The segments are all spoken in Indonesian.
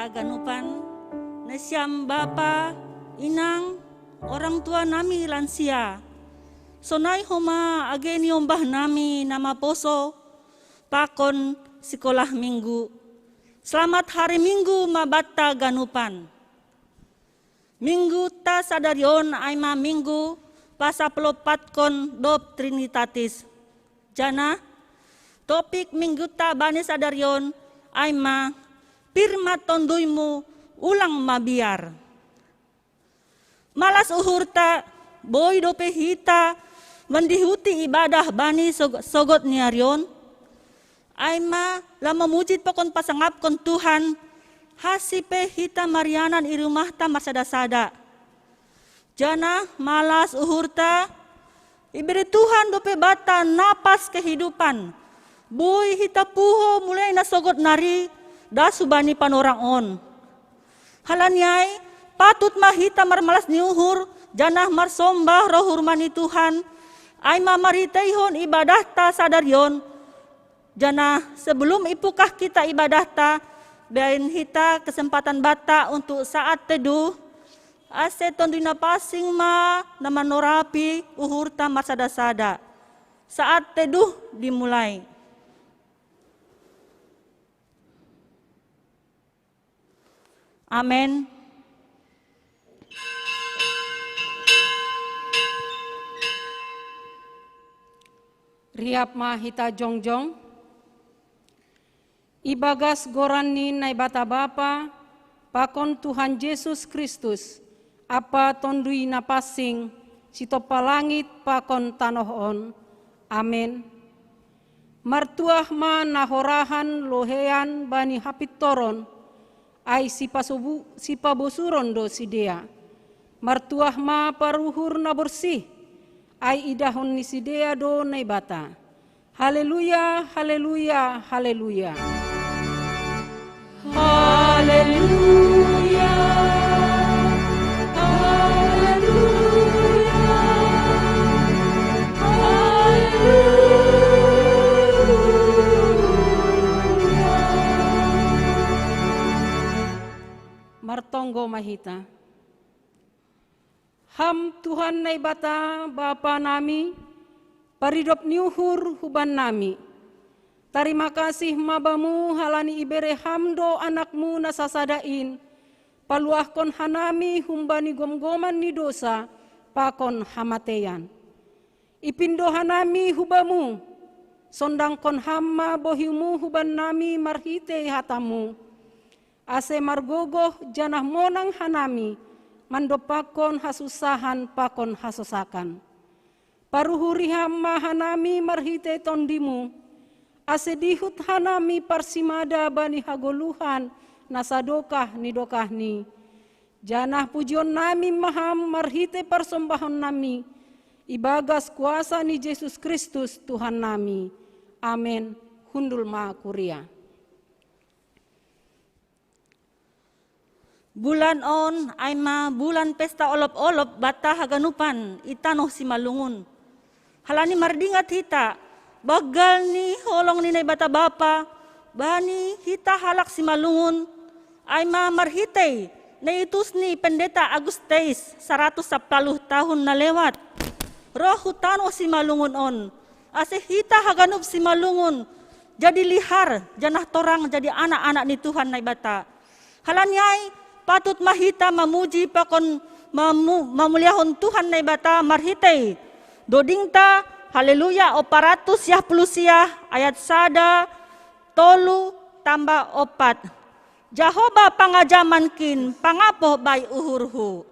ganupan nasiam bapa, inang, orang tua nami lansia. Sonai homa ageni ombah nami nama poso pakon sekolah minggu. Selamat hari Minggu mabata ganupan. Minggu ta sadarion aima minggu pasapelopat kon dop trinitatis. Jana topik minggu ta bani sadarion aima pirma tonduimu ulang mabiar. Malas uhurta boy dope hita mendihuti ibadah bani sogot niarion. Aima lama mujid pokon pasangap kon Tuhan hasipe hita marianan i rumah ta marsada-sada. Jana malas uhurta iberi Tuhan dope bata napas kehidupan. Boy hita puho mulai na sogot nari da subani panorang on. Halanyai patut mahita marmalas niuhur janah marsombah roh hurmani Tuhan. Aima maritaihon ibadah ta sadarion. Jana sebelum ipukah kita ibadah ta, biarin hita kesempatan bata untuk saat teduh. Ase tondina pasing ma nama norapi uhur ta marsada-sada. Saat teduh dimulai. Amin. Riap ma hita jongjong. Ibagas gorani nai bata bapa, pakon Tuhan Yesus Kristus, apa tondui napasing, sitopa langit pakon tanohon. Amin. Martuah ma nahorahan lohean bani hapit toron, ai sipa bosuron do sidea. Martuah ma paruhur na bersih, ai idahon ni sidea do nai bata. Haleluya, haleluya, haleluya. Haleluya, haleluya, haleluya. Martonggo mahita. Ham Tuhan nai bata Bapa nami, paridop niuhur huban nami. Terima kasih mabamu halani ibere hamdo anakmu nasasadain. Paluahkon hanami humbani gom-goman ni dosa pakon hamatean. Ipindo hanami hubamu. Sondangkon hamma bohimu huban nami marhite hatamu. Ase margogoh janah monang hanami. Mandopakon hasusahan pakon hasosakan. Paruhuri hamma hanami marhite tondimu. Ase dihut hanami parsimada bani hagoluhan nasadokah ni dokah ni. Janah pujion nami maham marhite persembahan nami. Ibagas kuasa ni Yesus Kristus Tuhan nami. Amin. Hundul ma kuria. Bulan on aima bulan pesta olop-olop bata haganupan itanoh simalungun. Halani mardingat hita. Bagal ni holong ni bata bapa, bani hita halak si malungun, ay marhitay na itus ni Pendeta Agusteis 110 tahun na lewat. Roh hutano si malungun on, ase hita haganup si malungun, jadi lihar, janah torang jadi anak-anak ni Tuhan na bata. Halanyay patut mahita mamuji pakon mamuliahon Tuhan na bata marhitay, dodingta. Haleluya oparatus yah pulusiah ayat sada tolu tambah opat. Jahoba pangajaman kin pangapoh bay uhurhu.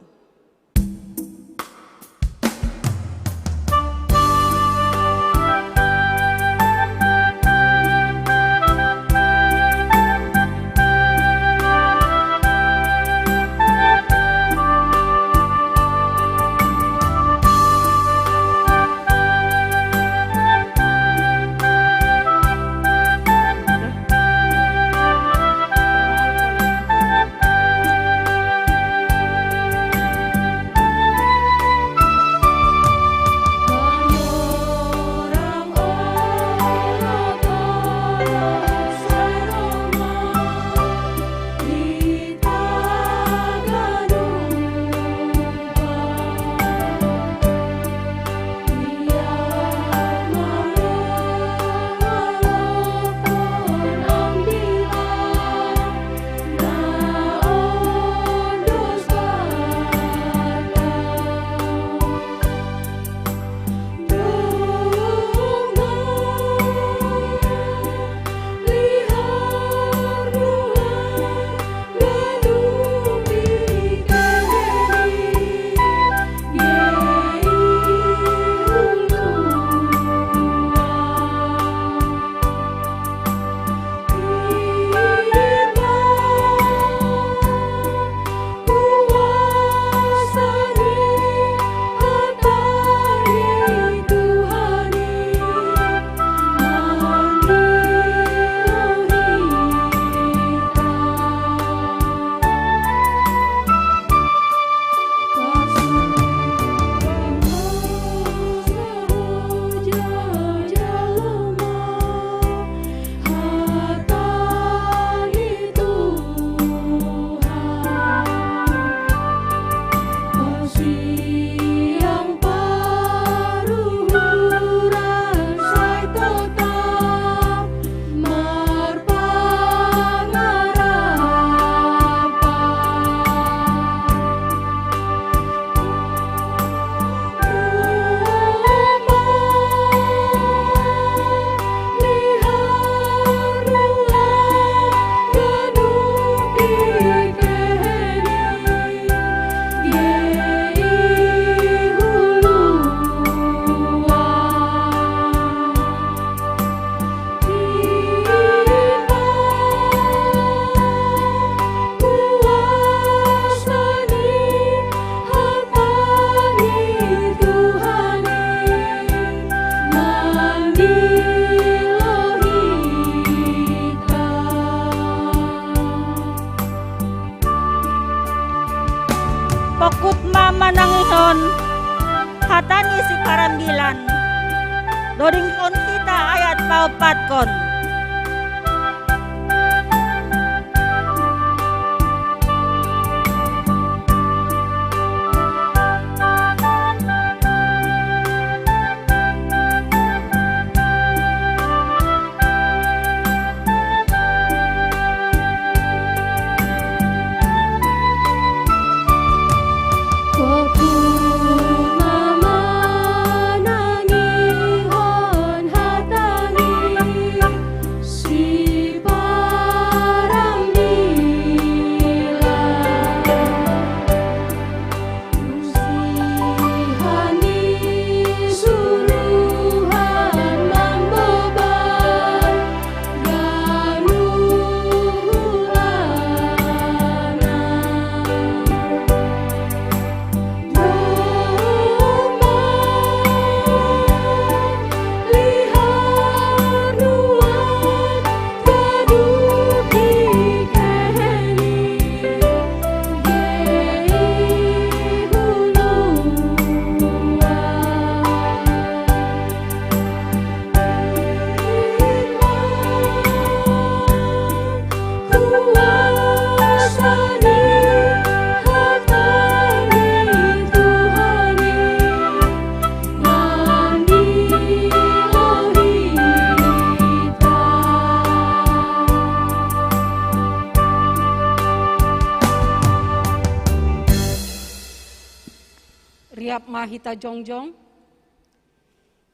pokut mama nangihon hatani si karambilan doding kon kita ayat paupat kon. Riap mahita jongjong,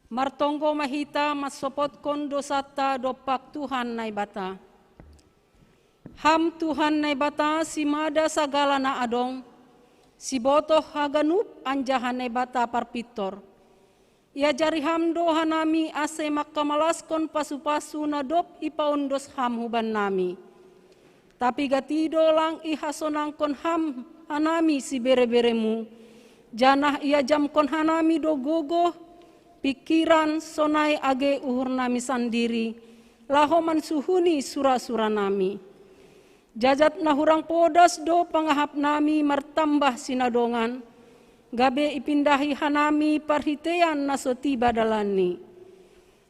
martonggo mahita masopot kon dosata dopak Tuhan nai bata. Ham Tuhan nai bata si mada sagala na adong, si botoh haganup anjahan nai bata parpitor. Ia jari ham doha nami ase makamalas kon pasu-pasu na dop ipaundos ham huban nami. Tapi gatido lang ihasonang kon ham anami si bere-beremu. Janah ia jam kon hanami do gogo, pikiran sonai age uhur nami sandiri, lahoman suhuni sura-sura nami. Jajat nahurang podas do pangahap nami martambah sinadongan, gabe ipindahi hanami parhitean nasoti badalani.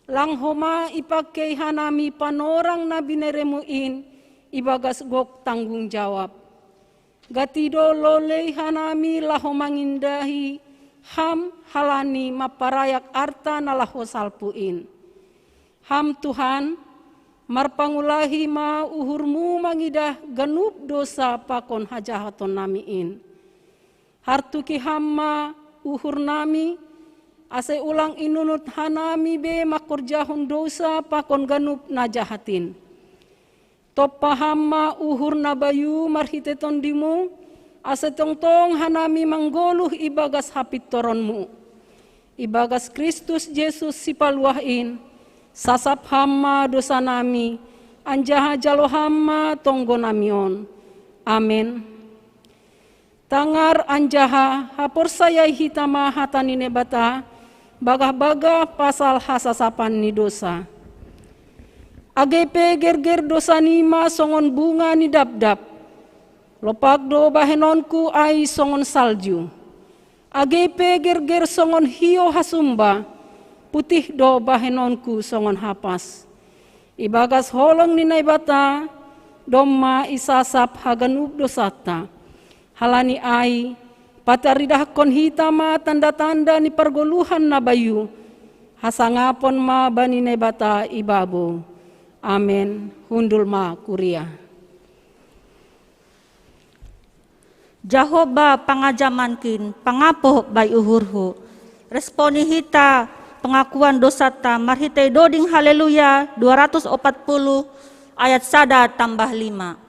Langhoma ipakei hanami panorang na bineremuin, ibagas gok tanggung jawab. Gatido lolei hanami laho mangindahi ham halani maparayak arta nalaho salpuin. Ham Tuhan marpangulahi ma uhurmu mangidah ganup dosa pakon hajahaton namiin. Hartuki hamma uhur nami ase ulang inunut hanami be makurjahon dosa pakon ganup najahatin. Topahama uhur na bayu marhiteton dimu, ase tongtong hanami manggoluh ibagas hapit toronmu. Ibagas Kristus Yesus sipaluahin, sasap hama dosa nami, anjaha jalo hama tonggo namion. Amin. Tangar anjaha hapor sayai hitama hatanine bata, bagah-bagah pasal hasasapan ni dosa. Agepe ger-ger dosa nima songon bunga ni dap-dap. Lopak do bahenonku ai songon salju. Agepe ger-ger songon hio hasumba. Putih do bahenonku songon hapas. Ibagas holong ni naibata, domma isasap haganup dosata. Halani ai, pataridah kon hitama tanda-tanda ni pergoluhan na bayu. Hasangapon ma bani naibata ibabo. Amen. Hundul ma kuria. Jahoba pangajamankin, pangapo bay uhurhu. Responi hita pengakuan dosata marhitay doding haleluya 240 ayat 1 tambah 5.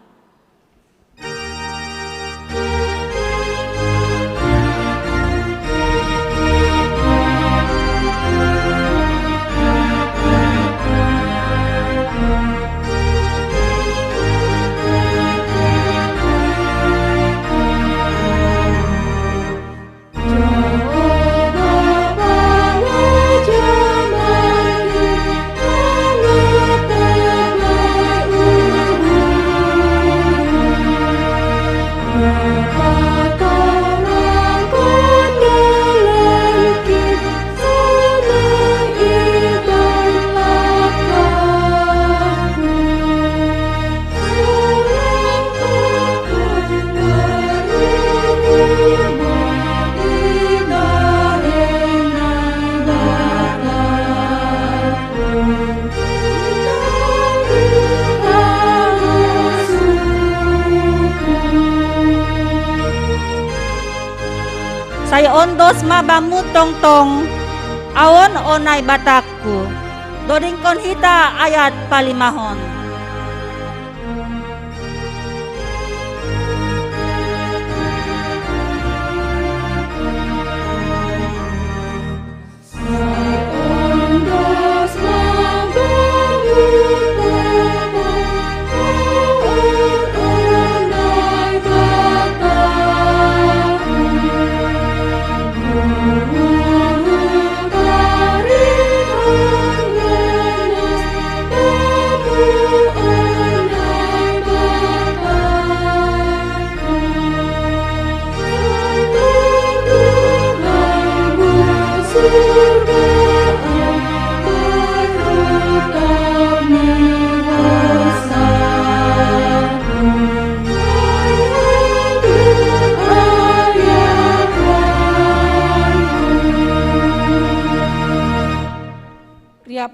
Saya ondos mabamu tong-tong, awon onay batakku. Dodingkon hita ayat palimahon.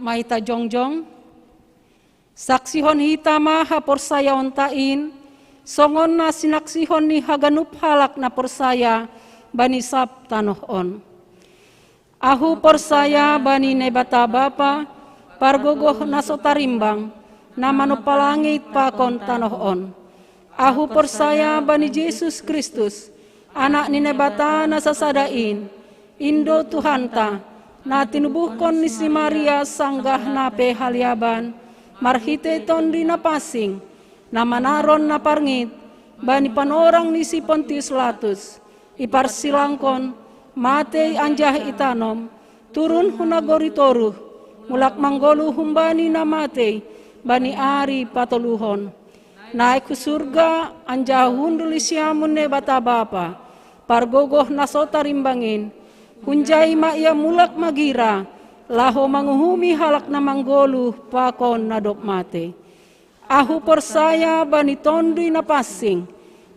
Maita jongjong, saksihon hita maha porsaya ontain, songon na sinaksihon ni haganup halak na porsaya bani sap tanoh on. Ahu porsaya bani nebata bapa, pargogoh na sotarimbang, na manupalangit pakon tanoh on. Ahu porsaya bani Yesus Kristus, anak ni nebata na sasadain, Indo Tuhanta, na tinubuhkon ni si Maria sanggah na pehaliaban, marhite tondi na pasing, na manaron na parngit, bani panorang ni si Pontius Latus, iparsilangkon, matei anjah itanom, turun hunagoritoruh, mulak manggolu humbani na matei, bani ari patoluhon. Naik ke surga anjah hunduli siamun ne bata bapa, pargogoh na sotarimbangin, kunjai ma ia mulak magira, laho manguhumi halak na manggolu pakon na dok mate. Ahu porsaya bani tondi na passing,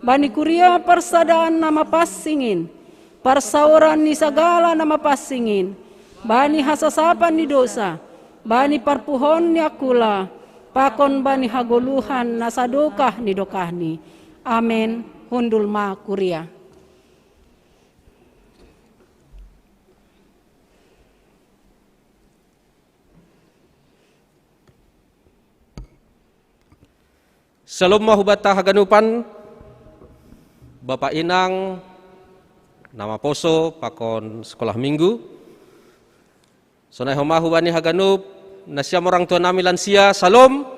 bani kuria persadaan na mapassingin, parsauran ni sagala na mapassingin, bani hasasapan ni dosa, bani parpuhon ni akula, pakon bani hagoluhan na sadokah ni dokahni. Amen. Hundul ma kuria. Salam mahubata haganupan, Bapak Inang, nama poso, pakon sekolah minggu. Sonai homahu bani haganup, nasyam orang tua nami lansia, salam.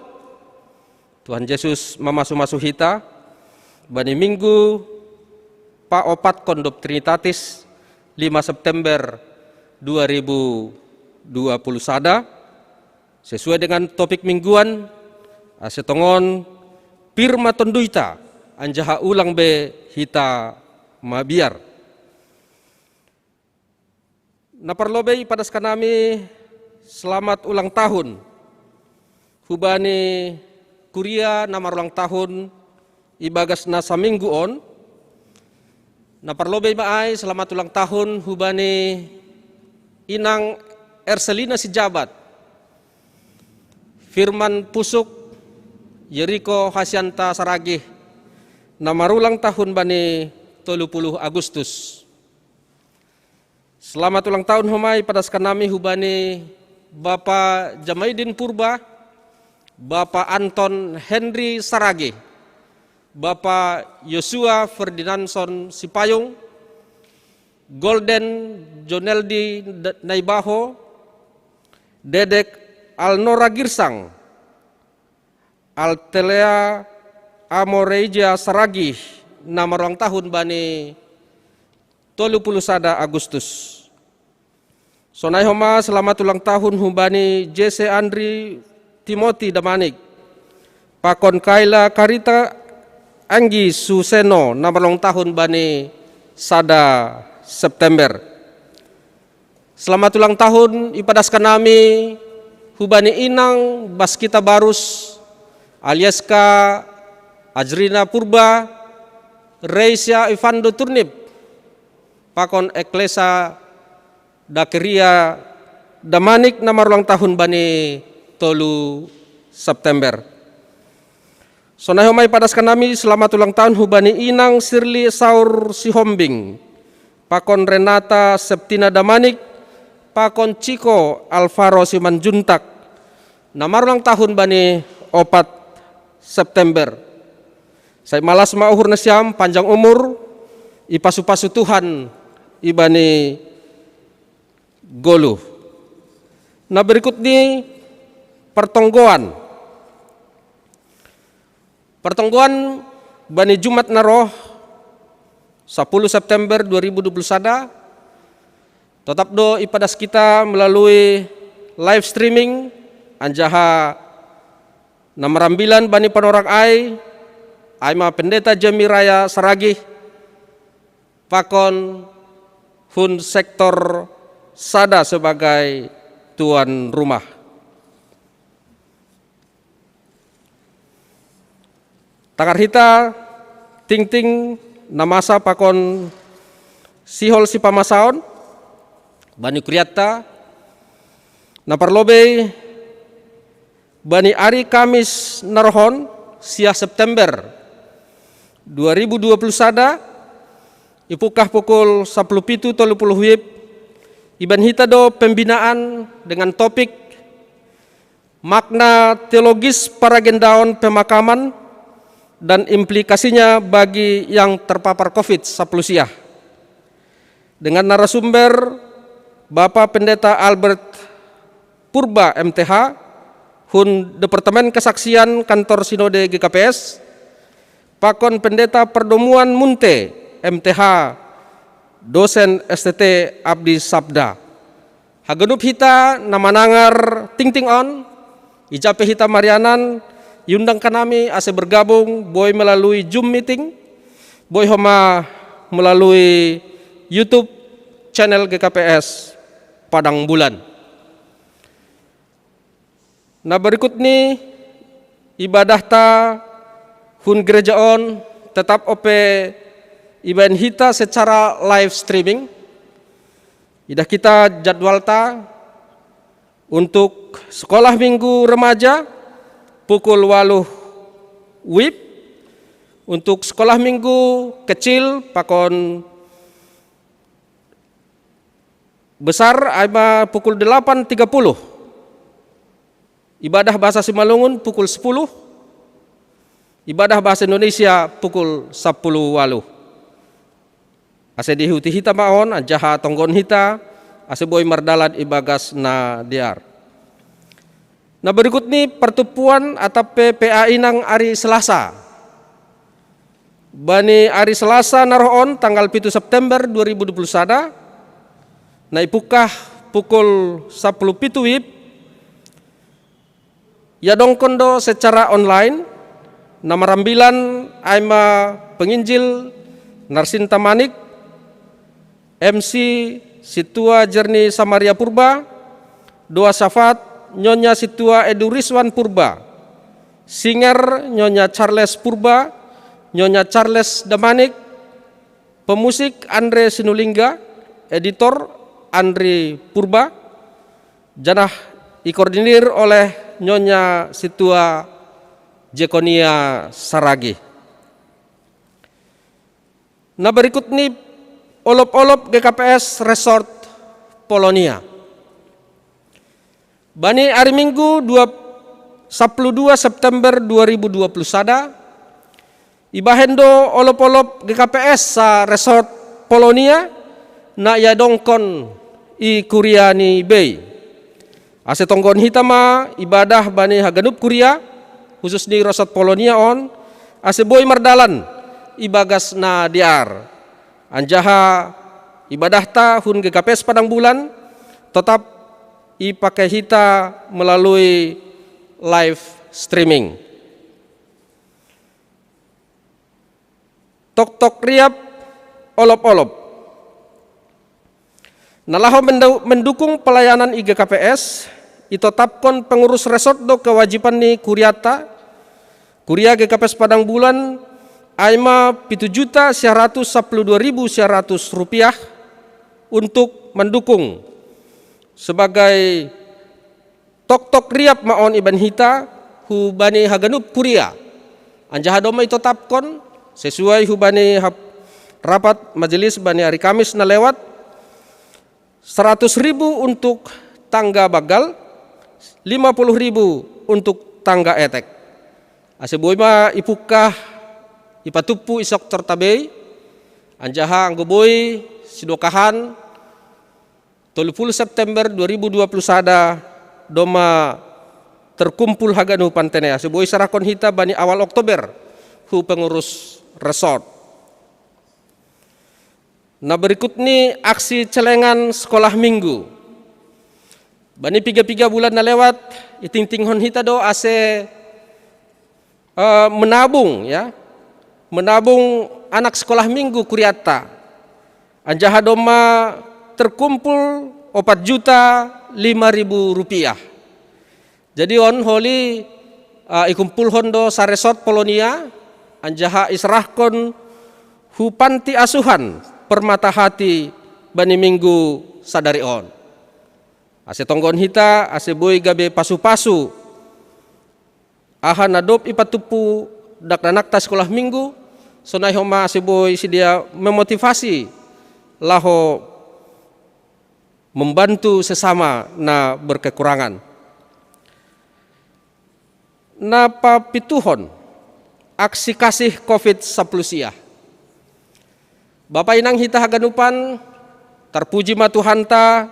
Tuhan Yesus mamasu-masu hita, bani minggu, pa opat kondop Trinitatis, 5 September 2020 sada, sesuai dengan topik mingguan, asetongon, Pirma tonduita anjaha ulang be hita mabiar. Naparlobei padas kanami selamat ulang tahun. Hubani kuria namar ulang tahun ibagas nasa minggu on. Naparlobei maai selamat ulang tahun hubani Inang Erselina si jabat. Firman Pusuk Yeriko Hasyanta Saragih, namarulang tahun bani 30 Agustus. Selamat ulang tahun homai padas kanami hubani Bapak Jamaidin Purba, Bapak Anton Henry Saragih, Bapak Yosua Ferdinandson Sipayung, Golden Joneldi Naibaho, Dedek Alnora Girsang, Altelea Amoreja Saragih, nama ulang tahun bani 31 Agustus. Sonai homa selamat ulang tahun hubani Jesse Andri Timothy Damanik, Pakon Kaila Karita Anggi Suseno, nama ulang tahun bani sada September. Selamat ulang tahun ipadaskan nami hubani Inang Baskita Barus, alias Ka Ajrina Purba, Reisya Ivando Turnip, Pakon Eklesa Dakeria Damanik, nama ulang tahun bani 3 September. Sonai homai padaskan nami selamat ulang tahun hubani Inang Sirli Saur Sihombing, pakon Renata Septina Damanik, pakon Ciko Alvaro Simanjuntak. Nama ulang tahun bani 4 September. Saya malas mauhur nasiam panjang umur, ipasu-pasu Tuhan ibani golu. Nah berikut ini pertonggoan. Pertonggoan bani Jumat Naroh 10 September 2021. Tetap do ipadas kita melalui live streaming anjaha namarambilan bani panorang Aima Pendeta Jemi Raya Saragih, pakon hun sektor sada sebagai tuan rumah. Takar hita ting-ting namasa pakon sihol si pamasaon bani kuriata naparlobe bani ari Kamis narohon sia September 2020 sada ipukah pukul 17.30 WIB iban hita do pembinaan dengan topik makna teologis paragendaon pemakaman dan implikasinya bagi yang terpapar COVID-19 siah. Dengan narasumber Bapak Pendeta Albert Purba MTH, Hun Departemen Kesaksian Kantor Sinode GKPS, Pakon Pendeta Perdomuan Munte MTH, Dosen STT Abdi Sabda. Hagenup hita namanangar ting-ting on, ijape hita Marianan, yundang kanami ase bergabung boy melalui Zoom meeting, boy homa melalui YouTube channel GKPS Padang Bulan. Nah berikut ini ibadah ta hun gereja on tetap ope ibadah hita secara live streaming. Idah kita jadwal ta untuk sekolah minggu remaja pukul 8 WIB, untuk sekolah minggu kecil pakon besar aima pukul 8.30, ibadah bahasa Simalungun pukul 10, ibadah bahasa Indonesia pukul 10 walu. Ase dihuti hita maon anjaha tonggon hita ase boy mardalan ibagas na diar. Nah berikut ini pertupuan atau PPAI nang hari Selasa. Bani hari Selasa naroon tanggal 7 September 2021. Nah ipukah pukul 10.00 WIB. Ya dong kondo secara online. Nama rambilan aima penginjil Narsinta Manik, MC Situa Jerni Samaria Purba, doa syafaat Nyonya Situa Edu Rizwan Purba, singer Nyonya Charles Purba, Nyonya Charles Damanik, pemusik Andre Sinulingga, editor Andri Purba, janah dikoordinir oleh Nyonya Situa Jekonia Saragi. Nah berikut ini olop-olop GKPS Resort Polonia. Bani hari Minggu 12 September 2020 sada, ibahendo olop-olop GKPS sa Resort Polonia na yadongkon i Kuriani Bay. Ase tonggon hitama ibadah bani haganup Kuria, khusus di Resort Polonia on, ase boy mardalan ibagas na diar. Anjaha ibadah ta hun GKPS Padang Bulan tetap ipakai hita melalui live streaming. Tok-tok riap olop-olop. Nalaho mendukung pelayanan IGKPS, itetapkan pengurus resort do kewajiban ni Kuriata, Kuria GKPS Padang Bulan, aima 7.112.100 rupiah untuk mendukung sebagai tok-tok riap maon iban hita hubani haganup Kuria. Anjaha doma itetapkan sesuai hubani rapat majelis bani hari Kamis na lewat 100.000 untuk tangga bagal, 50.000 untuk tangga etek. Ase boy ma ipukah ipatupu isok tertabei, anjaha anggo boy sidokahan 30 September 2020 sada doma terkumpul haganu pantene. Ase boy sarakon hita bani awal Oktober hu pengurus resort. Nah berikut ni aksi celengan sekolah minggu. Bani 3 bulan na lewat, iting-tinghon hita do ase menabung ya. Menabung anak sekolah minggu kuriata. Anjaha doma terkumpul 4.500.000 rupiah. Jadi on holi ikumpul hondo sa resort Polonia, anjaha israhkon hu panti asuhan Permata Hati bani minggu sadari on. Ase tonggon hita, ase boy gabe pasu-pasu. Aha nadop ipatupu dak nanakta sekolah minggu, sonai homa ase boy si dia memotivasi laho membantu sesama na berkekurangan. Napa pituhon aksi kasih COVID-19 sia. Bapak inang hita haganupan terpuji matuhanta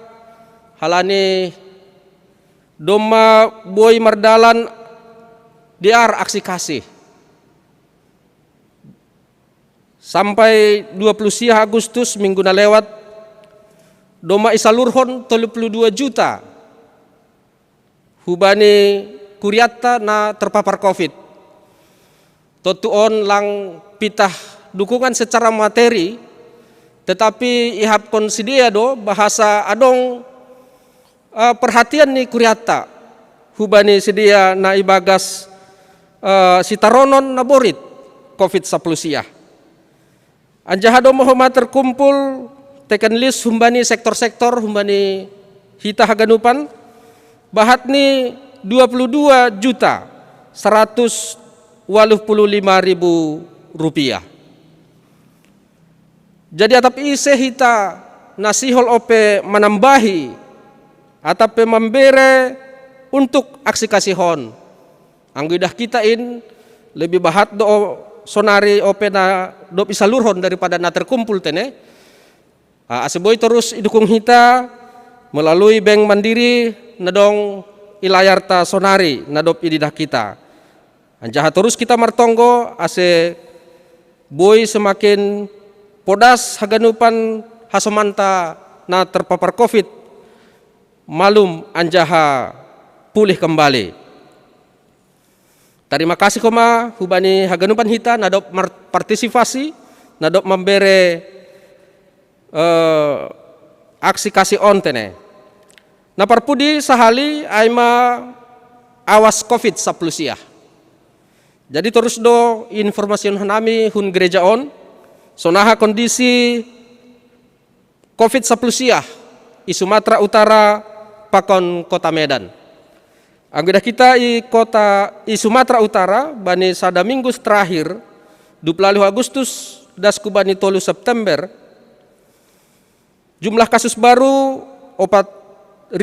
halani doma boy mardalan diar aksi kasih. Sampai 20 Agustus minggu na lewat doma isalurhon 32 juta hubani kuriata na terpapar COVID. Totuon lang pitah dukungan secara materi, tetapi ihap konsidia do bahasa adong perhatian ni kuriata hubani sedia na ibagas sitaronon na borit COVID-19 sia. Anjaha do mohoma terkumpul teken list humbani sektor-sektor humbani hita haganupan bahat ni 22.185.000 rupiah. Jadi atap ise hita nasihol ope menambahi atape membere untuk aksi kasihon. Anggidah kita in lebih bahat do sonari ope na do isalurhon daripada na terkumpul tene. Aseboy terus idukung hita melalui Bank Mandiri nadong ilayarta sonari nadop ididah kita. Anjaha terus kita martonggo ase boy semakin podas haganupan hasomanta na terpapar COVID malum anjaha pulih kembali. Terima kasih koma hubani haganupan hita nadop partisipasi nadop membere aksi kasih on tene. Na parpudi sahali aima awas COVID-19 sia. Jadi terus do informasi hanami hun gereja on sonaha kondisi COVID-19 sia i Sumatera Utara pakon kota Medan. Anggadah kita i Sumatera Utara bani sada minggu terakhir 20 Agustus dasku bani 3 September jumlah kasus baru 4.530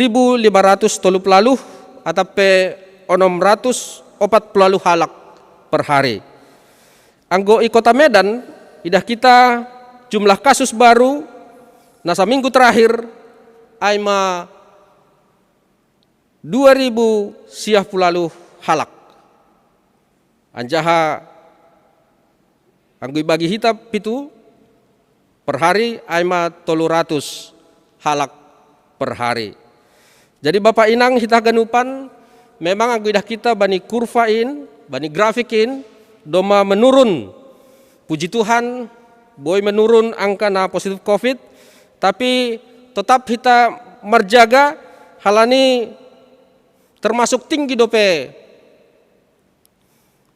atape 640 halak per hari. Anggo i kota Medan idah kita jumlah kasus baru nasa minggu terakhir aima 2.000 halak. Anjaha anggo bagi hita pitu per hari aima 300 halak per hari. Jadi Bapak Inang hita ganupan memang anggo idah kita bani kurvain, bani grafikin doma menurun. Puji Tuhan, boy menurun angka na positif COVID, tapi tetap kita merjaga halani termasuk tinggi dope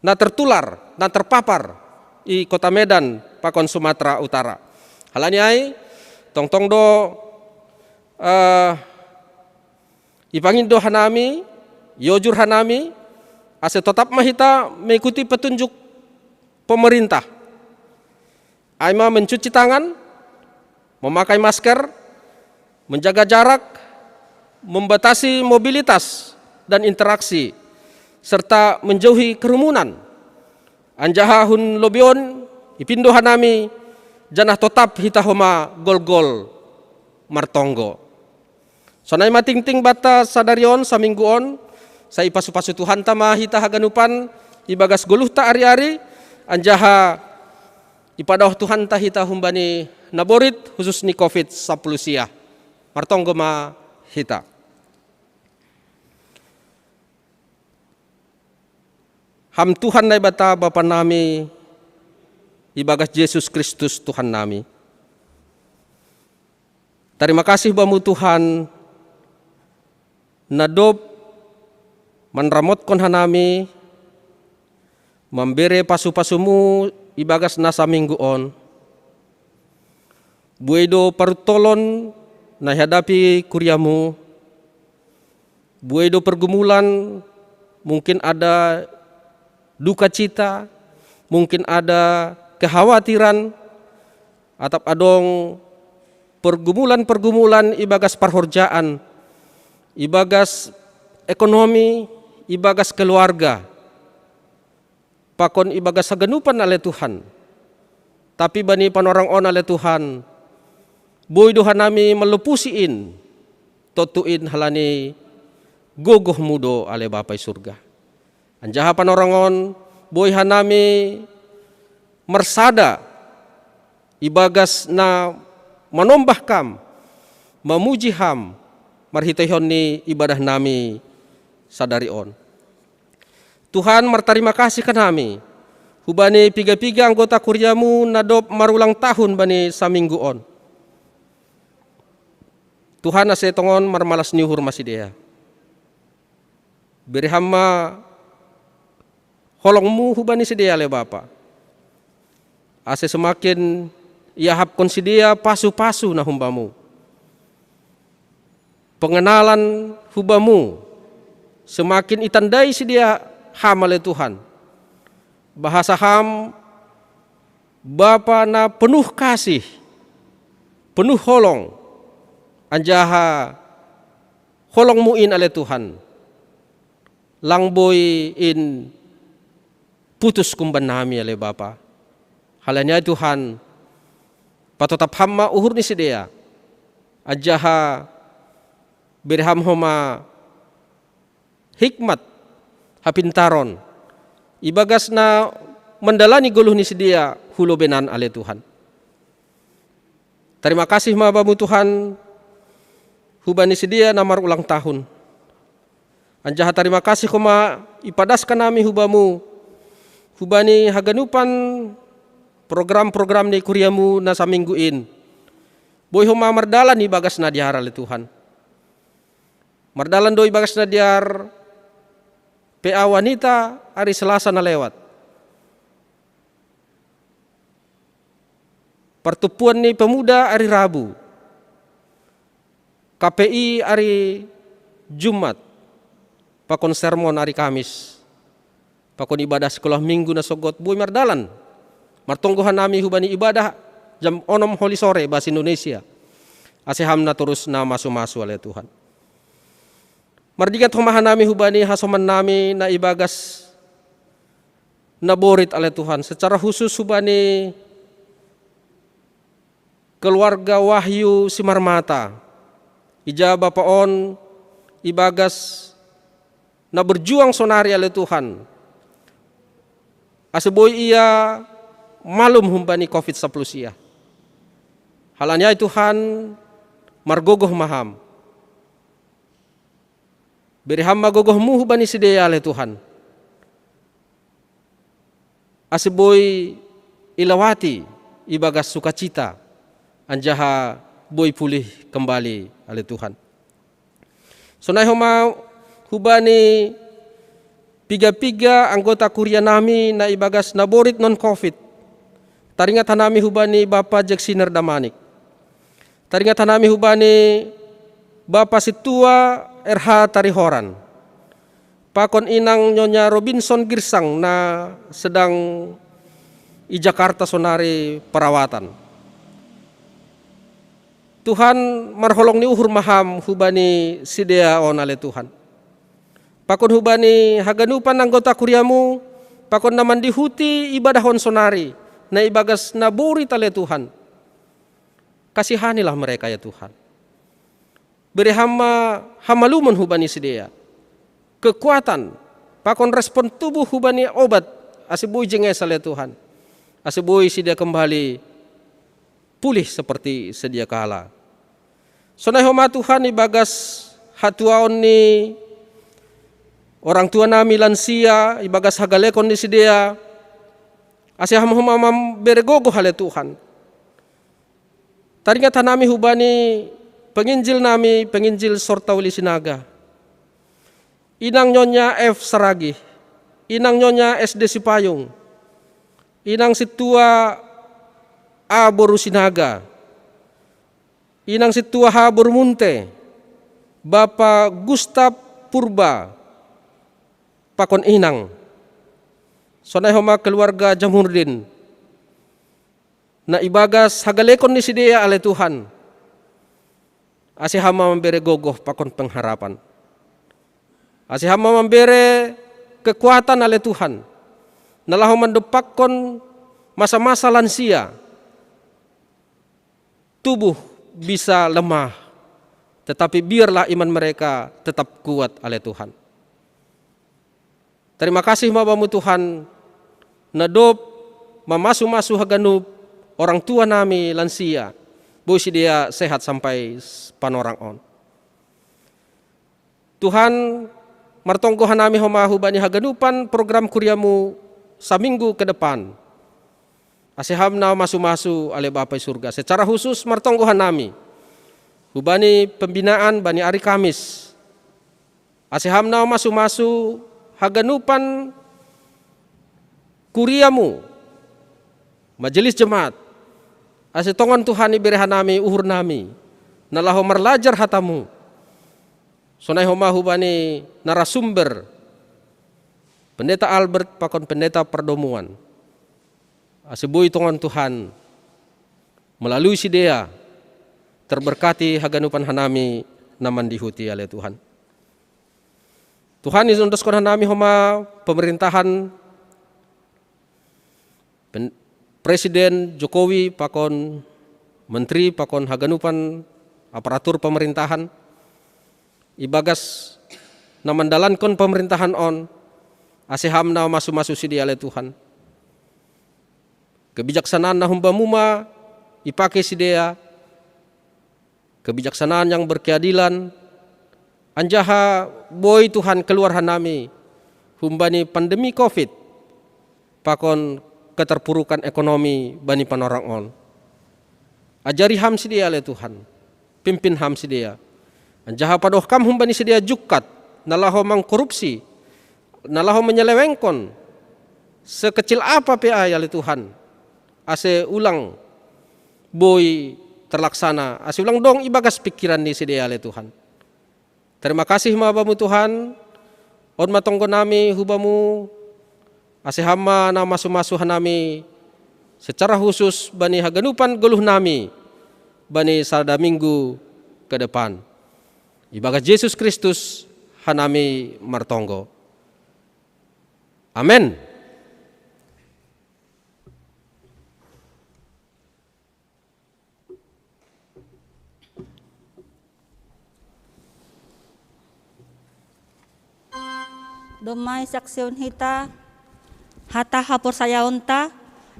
na tertular, na terpapar i kota Medan, pakon Sumatera Utara. Halani ai tong-tong do ipangindo hanami, yojur hanami, ase tetap mahita mengikuti petunjuk pemerintah. Aima mencuci tangan, memakai masker, menjaga jarak, membatasi mobilitas dan interaksi, serta menjauhi kerumunan. Anjaha hun lobion ipindo hanami janah totap hita homa gol-gol martonggo. Sonai matingting bata sadarion samingguon sa ipasu-pasu Tuhan tama hita haganupan ibagas goluh ta ari-ari anjaha ipadah Tuhan ta hita humbani naborit khusus ni COVID-10 sia. Martonggo ma hita. Ham Tuhan na bata Bapa nami ibagas Yesus Kristus Tuhan nami. Terima kasih bamu Tuhan nadop manramot kon hanami memberi pasu-pasumu ibagas nasa mingguon. Buedo pertolon na hadapi kuryamu. Buedo pergumulan, mungkin ada duka cita, mungkin ada kekhawatiran, atau adong pergumulan-pergumulan ibagas perhorjaan, ibagas ekonomi, ibagas keluarga, pakon ibagas saganupan ale Tuhan. Tapi bani panorang-on ale Tuhan, boy dohan nami melupusiin, totuin halani gogoh mudo ale Bapai surga. Anjaha panorangon, boy hanami mersada, ibagas na manombah kam, memuji ham, marhitehon ni ibadah nami sadarion. Tuhan martarima kasih kan nami, hubani piga-piga anggota kuryamu nadop marulang tahun bani samingguon. Tuhan ase tongon marmalas niuhur masidea. Beri hama holongmu hubani sidea le Bapa. Ase semakin ia hapkon sidea pasu-pasu na humbamu. Pengenalan hubamu semakin itandai sidea ham ale Tuhan. Bahasa ham Bapa na penuh kasih, penuh holong, anjaha holong muin ale Tuhan. Langboy in putus kumban nami ale Bapa. Halanya Tuhan patotap hamma uhur ni sidea. Anjaha berham homa hikmat hapintaron ibagas na mendalani goluh ni sedia hulo benan ale Tuhan. Terima kasih mabamu Tuhan hubani sedia namar ulang tahun. Anjaha terima kasih koma ipadaskan nami hubamu hubani haganupan program-program ni kuryamu na samingguin. Boy homa mardalan ibagas na diara ale Tuhan. Mardalan doi bagas na diar PA wanita hari Selasa na lewat. Pertupuan ni pemuda hari Rabu. KPI hari Jumat. Pakon sermon hari Kamis. Pakon ibadah sekolah minggu na sogot bui mardalan. Martonggohan nami hubani ibadah jam 6 holi sore bahasa Indonesia. Aseham na terus na masu-masu oleh Tuhan. Mardikat humahan nami hubani hasoman nami na ibagas naborit oleh Tuhan. Secara khusus hubani keluarga Wahyu Simarmata. Ija bapaon ibagas na berjuang sonari oleh Tuhan. Aseboy ia malum humbani COVID-10 sia. Halanya Tuhan margogoh maham. Beri hamba gogohmu hubani sidea ale Tuhan. Aseboy ilawati ibagas sukacita anjaha boy pulih kembali ale Tuhan. Sonai homa hubani piga-piga anggota kuria nami na ibagas naborit non COVID. Taringat hanami hubani Bapa Jeksiner Damanik. Taringat hanami hubani Bapa Situa RH Tarihoran. Pakon inang Nyonya Robinson Girsang na sedang i Jakarta sonari perawatan. Tuhan marholong ni uhur maham hubani sidea on ale Tuhan. Pakon hubani haganupan anggota kuriamu, pakon naman dihuti ibadahon sonari, na ibagas naburi tale Tuhan. Kasihanilah mereka ya Tuhan. Beri hamalumon hubani sidea. Kekuatan, pakon respon tubuh hubani obat, asibui jenges ale Tuhan. Asibui sidea kembali pulih seperti sedia kala. Sonai homa Tuhan ibagas hatuaon ni orang tua nami lansia, ibagas hagalekon ni sidea, asih hamam beregogo hale Tuhan. Taringat nami hubani penginjil Sortauli Sinaga. Inang nyonya F Saragi, inang nyonya SD Sipayung, inang situa A Boru Sinaga, inang situa H Bormunte, Bapak Gustaf Purba, pakon inang. Sonai homa keluarga Jamhurdin, na ibagas hagalekon ni sidea ale Tuhan. Asih hama memberi gogoh pakon pengharapan. Asih hama memberi kekuatan ale Tuhan. Nalahu mendepakon masa-masa lansia. Tubuh bisa lemah, tetapi biarlah iman mereka tetap kuat oleh Tuhan. Terima kasih mabamu Tuhan, nadop mamasu-masu haganup orang tua nami lansia, busi dia sehat sampai panorang on. Tuhan martonggohan nami homahu bani haganupan program kuriamu saminggu ke depan. Asehamna masu-masu ale Bapai surga. Secara khusus martonggohan nami hubani pembinaan bani Ari Kamis. Asehamna masu-masu haganupan kuriamu majelis jemaat. Asetongan Tuhan iberehan nami uhur nami nalaho marlajar hatamu. Sonai homa hubani narasumber Pendeta Albert pakon pendeta perdomuan. Asebui tongan Tuhan melalui sidea terberkati haganupan hanami naman dihuti oleh Tuhan. Tuhan izundoskan hanami homa pemerintahan Presiden Jokowi pakon menteri pakon haganupan aparatur pemerintahan ibagas namandalankan pemerintahan on asehamna masu-masu sidea oleh Tuhan. Kebijaksanaan na humbamuma ipake sidea, kebijaksanaan yang berkeadilan, anjaha boy Tuhan keluar hanami, humbani pandemi COVID, pakon keterpurukan ekonomi bani panorang on. Ajari ham sidea le Tuhan, pimpin ham sidea, anjaha padoh kam humbani sidea jukat, nalaho mang korupsi, nalaho menyelewengkon, sekecil apa PA ya le Tuhan. Ase ulang boy terlaksana, ase ulang dong ibagas pikiran ni sidea le Tuhan. Terima kasih mabamu Tuhan, on matonggo nami hubamu, ase hama na masu-masu hanami, secara khusus bani haganupan goluh nami, bani sada minggu ke depan. Ibagas Yesus Kristus hanami martonggo. Amin. Domai saksiun hita, hata hapor sayaonta,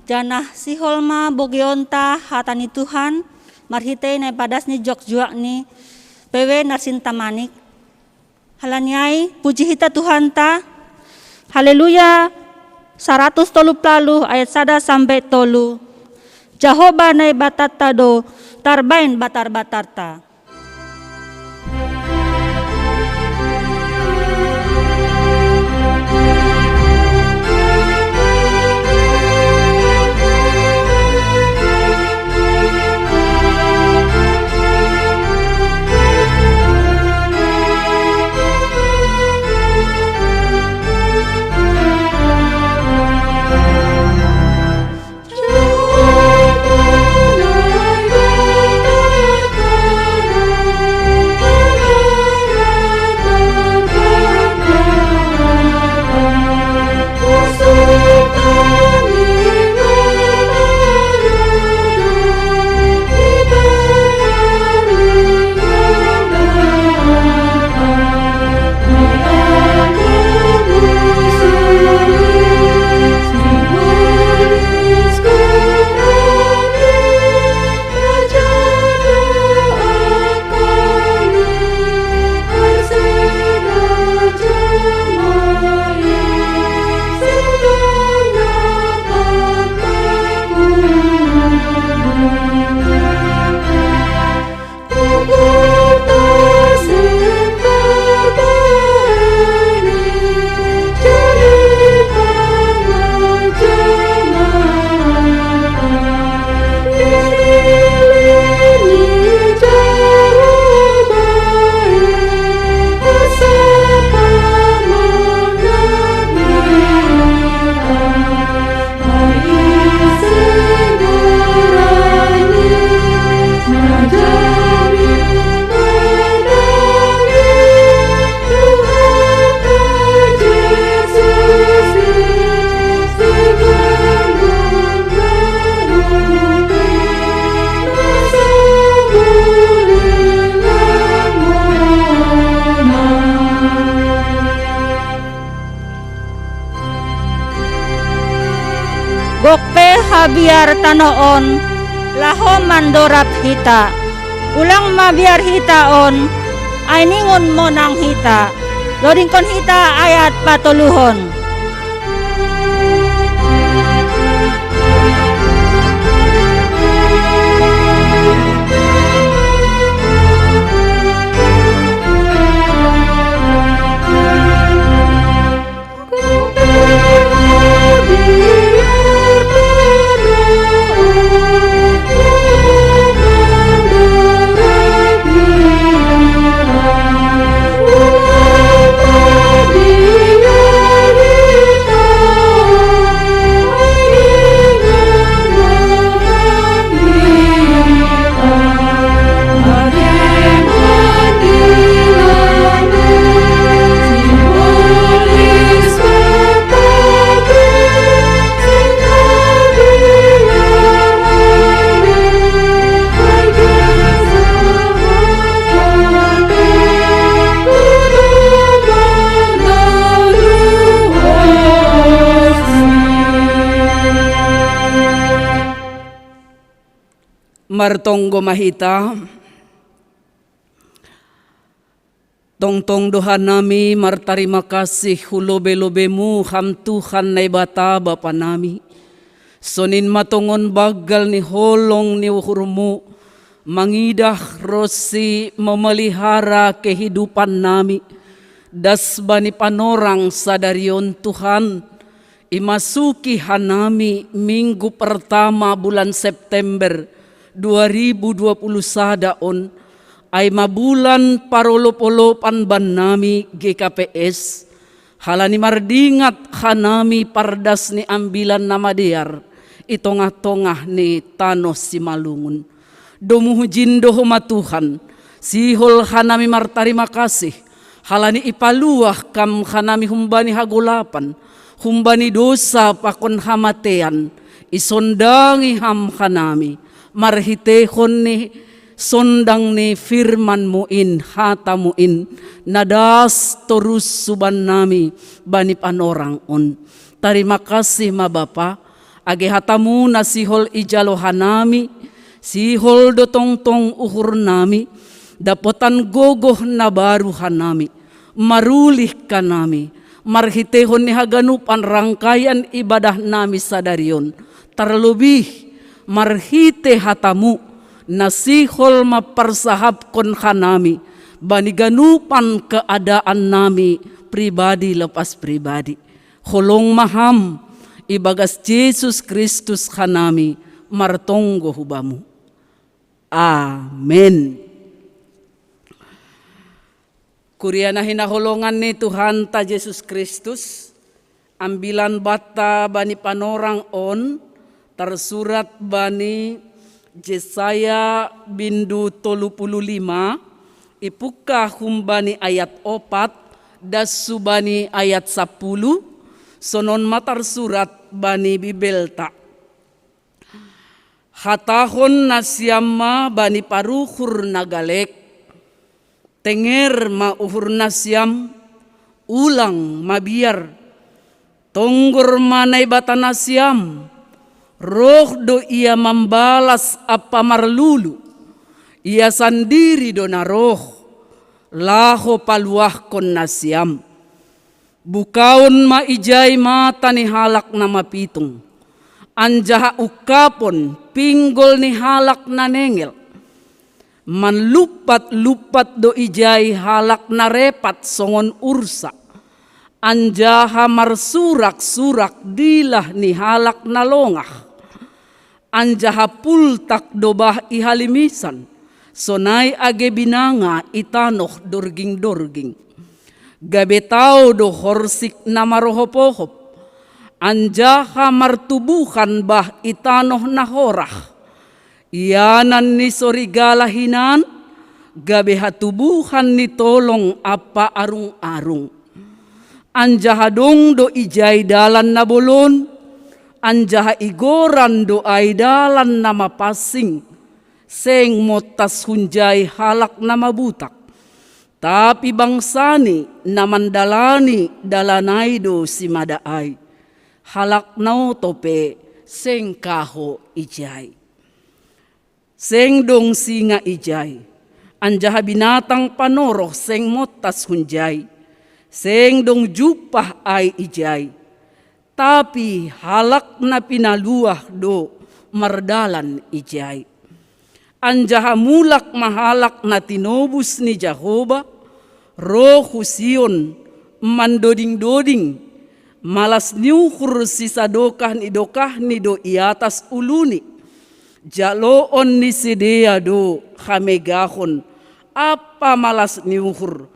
janah siholma bogionta hatani Tuhan, marhitei na padas ni jok-juak ni, pewe narsinta manik. Halanyai, puji hita Tuhan ta, haleluya, 130 ayat 1 sampai 3. Jahoba na batata do, tarbain batar-batarta. mabiar tanoon, laho mandorap hita. Ulang mabiar hitaon, ay ningon mo ng hita. Loring kon hita ayat patuluhon. Martonggo mahita, tongtong dohan nami martarima kasih hulobe-lobe mu ham Tuhan na ibata bapa nami. Sonin matongon bagal ni holong ni uhurmu, mangidah rosi memelihara kehidupan nami. Das bani panorang sadarion Tuhan, imasuki hanami minggu pertama bulan September 2020 sadaon ay mabulan parolopolopan ban nami GKPS halani mardingat hanami pardas ni ambilan namadiar itongah-tongah ni tanos si malungun domuhujin dohoma Tuhan sihol hanami martarima kasih halani ipaluah kam hanami humbani hagulapan humbani dosa pakon hamatean isondangi ham hanami marhitehon ni sondang ni firman muin hata muin nadas terus suban nami bani panorang on. Terima kasih ma Bapa age hatamu na sihol ijalo hanami sihol do tongtong uhur nami dapotan gogoh na baru hanami marulih kanami marhitehon ni haganupan rangkaian ibadah nami sadarion terlebih marhite hatamu nasihol maparsahap kon hanami bani ganupan keadaan nami pribadi lepas pribadi holong maham ibagas Yesus Kristus hanami martonggo hubamu. Amen. Kuriana hinaholongan ni Tuhan ta Yesus Kristus ambilan bata bani panorang on tersurat bani Yesaya bindu 35 ipuka humbani ayat 4 das subani ayat 10 sonon matar surat bani bibelta hatahon nasyamma bani paruhur nagalek tenger ma uhur nasyam ulang mabiar tonggor manay bata nasyam roh do ia membalas apa marlulu ia sendiri do na roh laho paluah kon nasyam bukaon maijay mata ni halak na mapitung anjaha ukapon pinggol ni halak na nengel manlupat-lupat do ijay halak na repat songon ursa anjaha marsurak-surak dilah ni halak na longah anjaha pultak dobah ihalimisan sonay age binanga itanoh dorging-dorging gabetao do horsik na marohopohop anjaha martubuhan bah itanoh na horah iyanan ni sorigala hinan gabe hatubuhan ni tolong apa arung-arung anjaha dong do ijay dalan na bolon anjaha igoran do ay dalan na mapasing seng motas hunjay halak na mabutak tapi bangsani na mandalani dalanay do si madaay halak nao tope seng kaho ijay. Seng dong singa ijay, anjaha binatang panoroh seng motas hunjay, seng dong jupah ay ijay, tapi halak na pinaluah do mardalan ijay. Anjaha mulak mahalak na tinobus ni Jehovah, roh husion mandoding-doding, malas niukur sisa dokah ni do iatas uluni, jaloon ni sidea do hamegahon, apa malas niukur,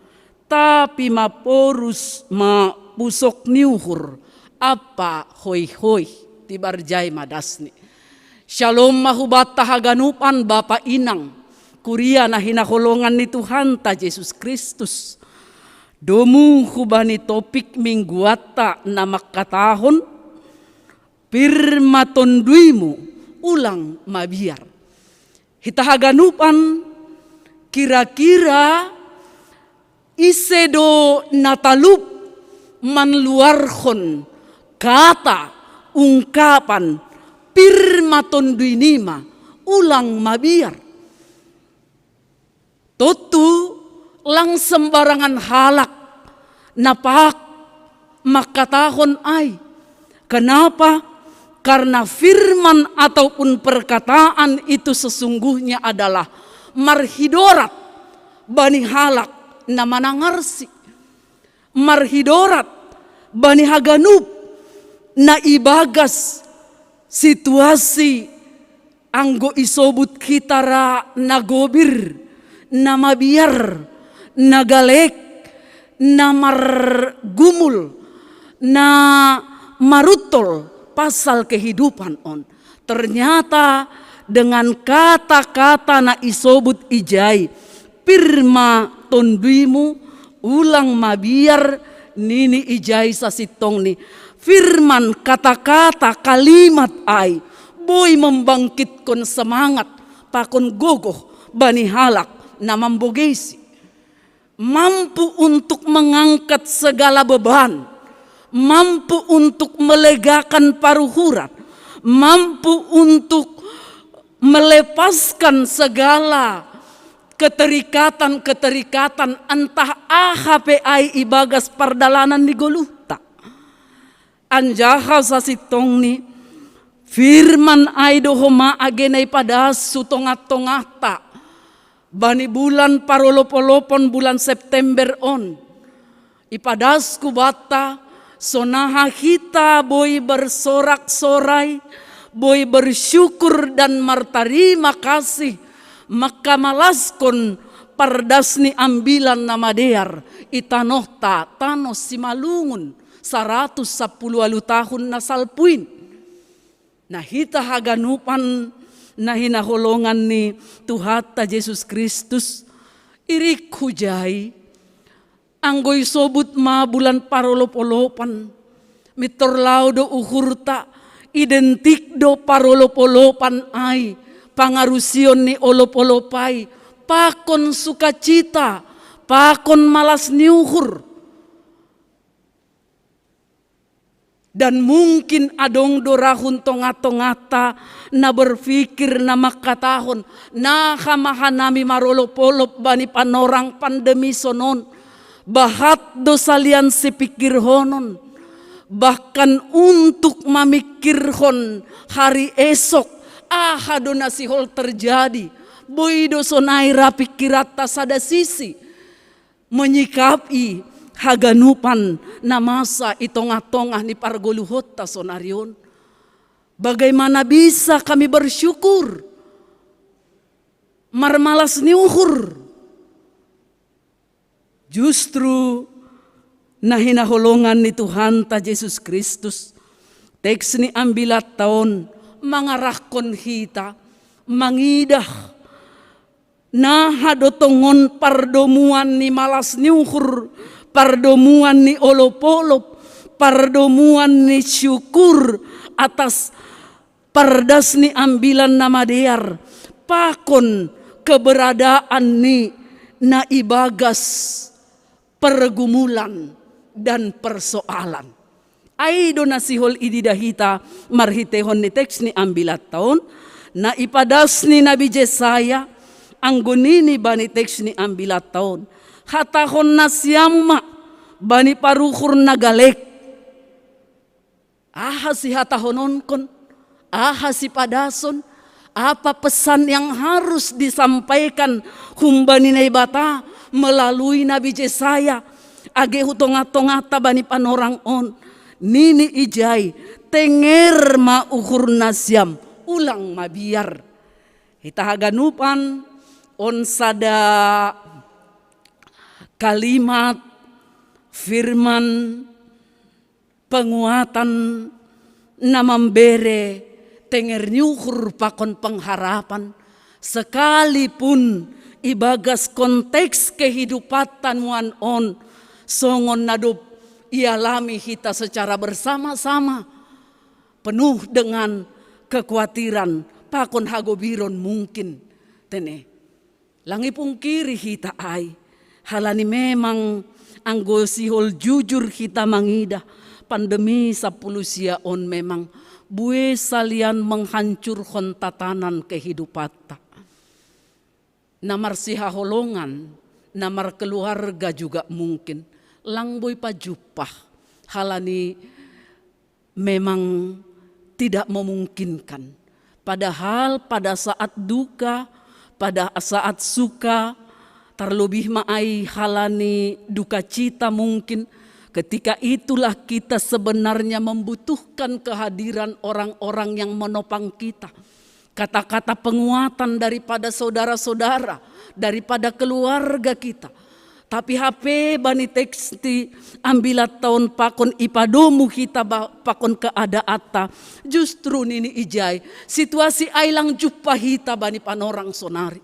tapi maporus mapusok niukur, apa hoy-hoy, tibarjay madasni. Shalom mahubata haganupan Bapa Inang, kuria na hinakolongan ni Tuhan ta Yesus Kristus. Domu hubani topik mingguata na makatahon, pirma tonduimu ulang mabiar. Hitahaganupan kira-kira isedo natalup manluarhon kata ungkapan pirma tonduinima ulang mabiar. Totu lang sembarangan halak napak makatahon ay. Kenapa? Karena firman ataupun perkataan itu sesungguhnya adalah marhidorat bani halak na manangarsi, marhidorat bani haganup na ibagas situasi anggo isobut kita ra nagobir, na mabiar, na galek, na margumul, na marutol pasal kehidupan on. Ternyata dengan kata-kata na isobut ijay, pirma tonduimu ulang mabiar nini ijay sa sitong ni. Firman kata-kata kalimat ay boy membangkitkan semangat pakon gogoh bani halak na mambogesi, mampu untuk mengangkat segala beban, mampu untuk melegakan paruhurat, mampu untuk melepaskan segala keterikatan entah AHPI ibagas pardalanan di Goluhta. Anjaha sa sitong ni firman ay dohoma agenay pada sutongat-tongata bani bulan parolopolopon bulan September on. Ipadas kubata sonaha kita boy bersorak-sorai, boy bersyukur dan martarima kasih, maka malaskon pardasni ambilan nama dear itanohta tanos simalungun 110 tahun na salpuin. Nah hita haganupan na hinaholongan ni Tuhan ta Yesus Kristus irik hujay anggoy sobut ma bulan parolopolopan mitorlaw do uhurta identik do parolopolopan ay pangarusion ni olopolopay pakon sukacita pakon malas niuhur. Dan mungkin adong dorahun tonga-tongata na berpikir na makatahon na kamahanami marolopolop bani panorang pandemi sonon bahat do salian sipikir honon bahkan untuk mamikirhon hari esok ahado na sihol terjadi boy do sonai rapikirata sada sisi menyikapi haganupan na masa itong-atongah ni pargoluhot ta sonarion. Bagaimana bisa kami bersyukur? Marmalas niuhur. Justru na hinaholongan ni Tuhan ta Yesus Kristus. Teks ni ambilat taon mangarahkon hita mangidah na hadotongon pardomuan ni malas niuhur, pardomuan ni olopolop, pardomuan ni syukur atas pardas ni ambilan nama dear, pakon keberadaan ni na ibagas pergumulan dan persoalan. Aido nasihol ididahita marhitehon ni teks ni ambilat taon na ipadas ni Nabi Jesaya anggunini bani teks ni ambilat taon. Hatahon na siyama bani paruhur na galek. Aha si hatahonon kon, aha si padason, apa pesan yang harus disampaikan humbani na ibata melalui Nabi Jesaya. Age hutonga-tongata bani panorang on. Nini ijay, tenger maukur nasyam, ulang mabiar. Hitahaganupan on sada kalimat firman penguatan na membere tenger nyukur pakon pengharapan. Sekalipun ibagas konteks kehidupan wan on, songon nadup ialami kita secara bersama-sama, penuh dengan kekhawatiran, pakon hagobiron mungkin. Tene, langi pungkiri kita ay, halani memang anggo sihol jujur kita mangida, pandemi 10 siaon memang bue salian menghancurkan tatanan kehidupan ta. Namar sihaholongan, namar keluarga juga mungkin. Langboy pajupah halani memang tidak memungkinkan. Padahal pada saat duka, pada saat suka, terlebih maai halani duka cita mungkin. Ketika itulah kita sebenarnya membutuhkan kehadiran orang-orang yang menopang kita. Kata-kata penguatan daripada saudara-saudara, daripada keluarga kita. Tapi HP bani teksti ambilat tahun pakon ipadomu kita pakon keadaata. Justru nini ijay situasi ailang jumpa hita bani panorang sonari.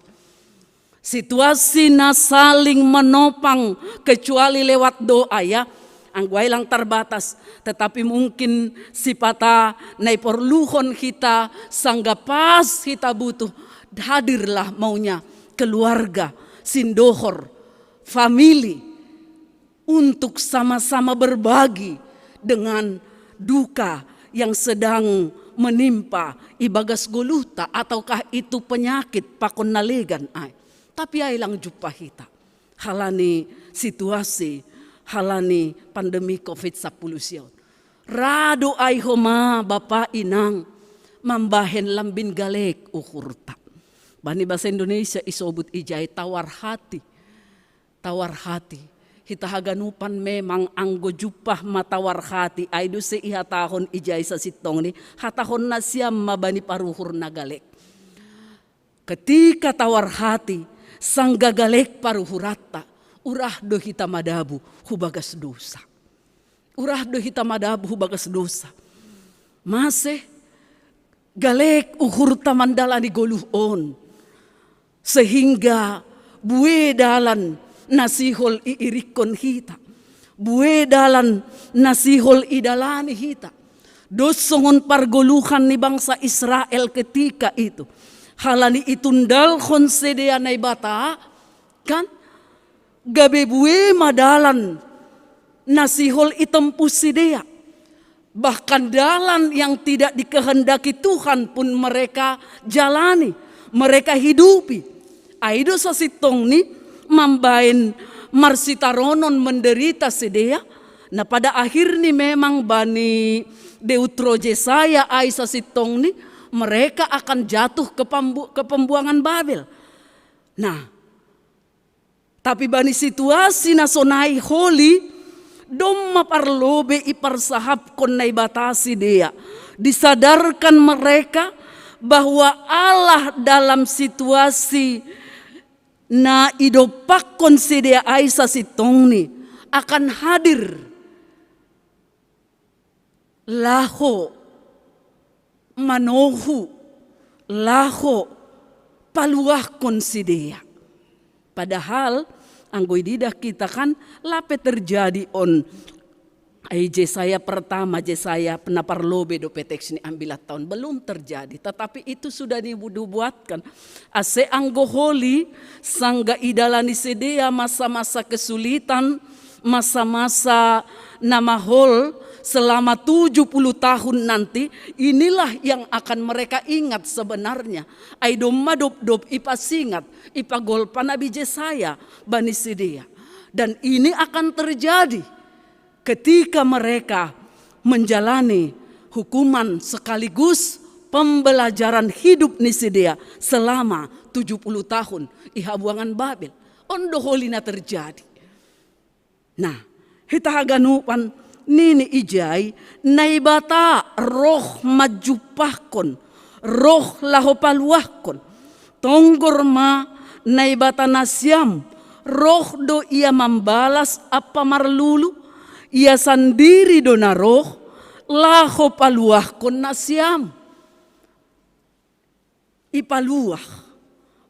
Situasi na saling menopang kecuali lewat doa ya. Angguay lang terbatas, tetapi mungkin sipata naiporluhon kita sangga pas kita butuh hadirlah maunya keluarga sindohor famili untuk sama-sama berbagi dengan duka yang sedang menimpa ibagas goluta ataukah itu penyakit pakon nalegan ay. Tapi ay lang jumpa hita halani situasi halani pandemi COVID-10 siyaw. Rado ay homa bapa inang mambahen lambin galek ukurta. Bani bahasa Indonesia isobut ijay tawar hati. Tawar hati. Hitahaganupan memang anggo jupah matawar hati. Aido se ihatahon ijay sa sitong ni. Hatahon na siya mabani paruhur na galek. Ketika tawar hati. Sang gagalek paruhurata. Urah do hita madabu hubagas dosa. Urah do hita madabu hubagas dosa. Masih galek uhurta mandala ni goluhon. Sehingga bue dalan nasihol iirikon hita. Bue dalan nasihol idalani hita. Dosongon pargoluhan ni bangsa Israel ketika itu. Halani itundal konsedea na ibata. Kan? Gabe bue madalan nasihol itempus sidea. Bahkan dalan yang tidak dikehendaki Tuhan pun mereka jalani. Mereka hidupi. Aido sa sitong ni mambain marsitaronon menderita sidea. Nah pada akhir ni memang bani Deutro Jesaya ay sa sitong ni mereka akan jatuh ke pembuangan Babel. Nah tapi bani situasi na sonai holi dom maparlobe iparsahap kon na ibatasi dia. Disadarkan mereka bahwa Allah dalam situasi na idopak kon si dia Aisyah sitong ni akan hadir. Laho manohu laho paluah kon si dia. Padahal anggoy didah kita kan lape terjadi on ay Jesaya pertama Jesaya penaparlobe do peteks ni ambilat tahun belum terjadi, tetapi itu sudah dibuatkan ase anggo holi sangga idalani sedea masa-masa kesulitan, masa-masa namahol selama 70 tahun nanti, inilah yang akan mereka ingat sebenarnya. Ai domma dop ipasingat, ipagolpa Nabi Yesaya Bani Sidea. Dan ini akan terjadi ketika mereka menjalani hukuman sekaligus pembelajaran hidup Nisidea selama 70 tahun ihabuangan Babel. Ondo holina terjadi. Nah, hitahaganupan nini ijay naibata roh majupahkon, roh lahopaluahkon, tonggorma naibata nasyam, roh do ia membalas apa marlulu, ia sendiri dona roh lahopaluahkon nasyam. Ipaluah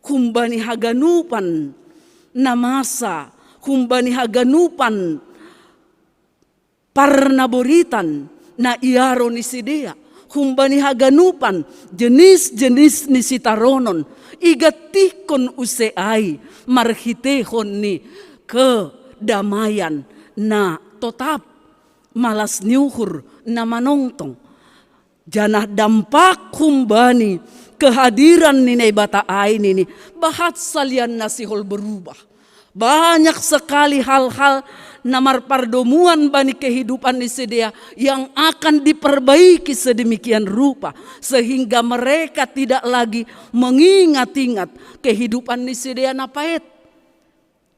kumbani haganupan namasa, kumbani haganupan parnaboritan na iaro ni Sidea, kumbani haganupan jenis-jenis ni sitaronon, igatikon useai marhitehon ni kedamaian na totap malas niuhur na manongtong. Janah dampak kumbani kehadiran Ninai Bata Ain ini bahat salian nasihol berubah. Banyak sekali hal-hal namar pardomuan bani kehidupan Nisidea yang akan diperbaiki sedemikian rupa sehingga mereka tidak lagi mengingat-ingat kehidupan Nisidea napaet.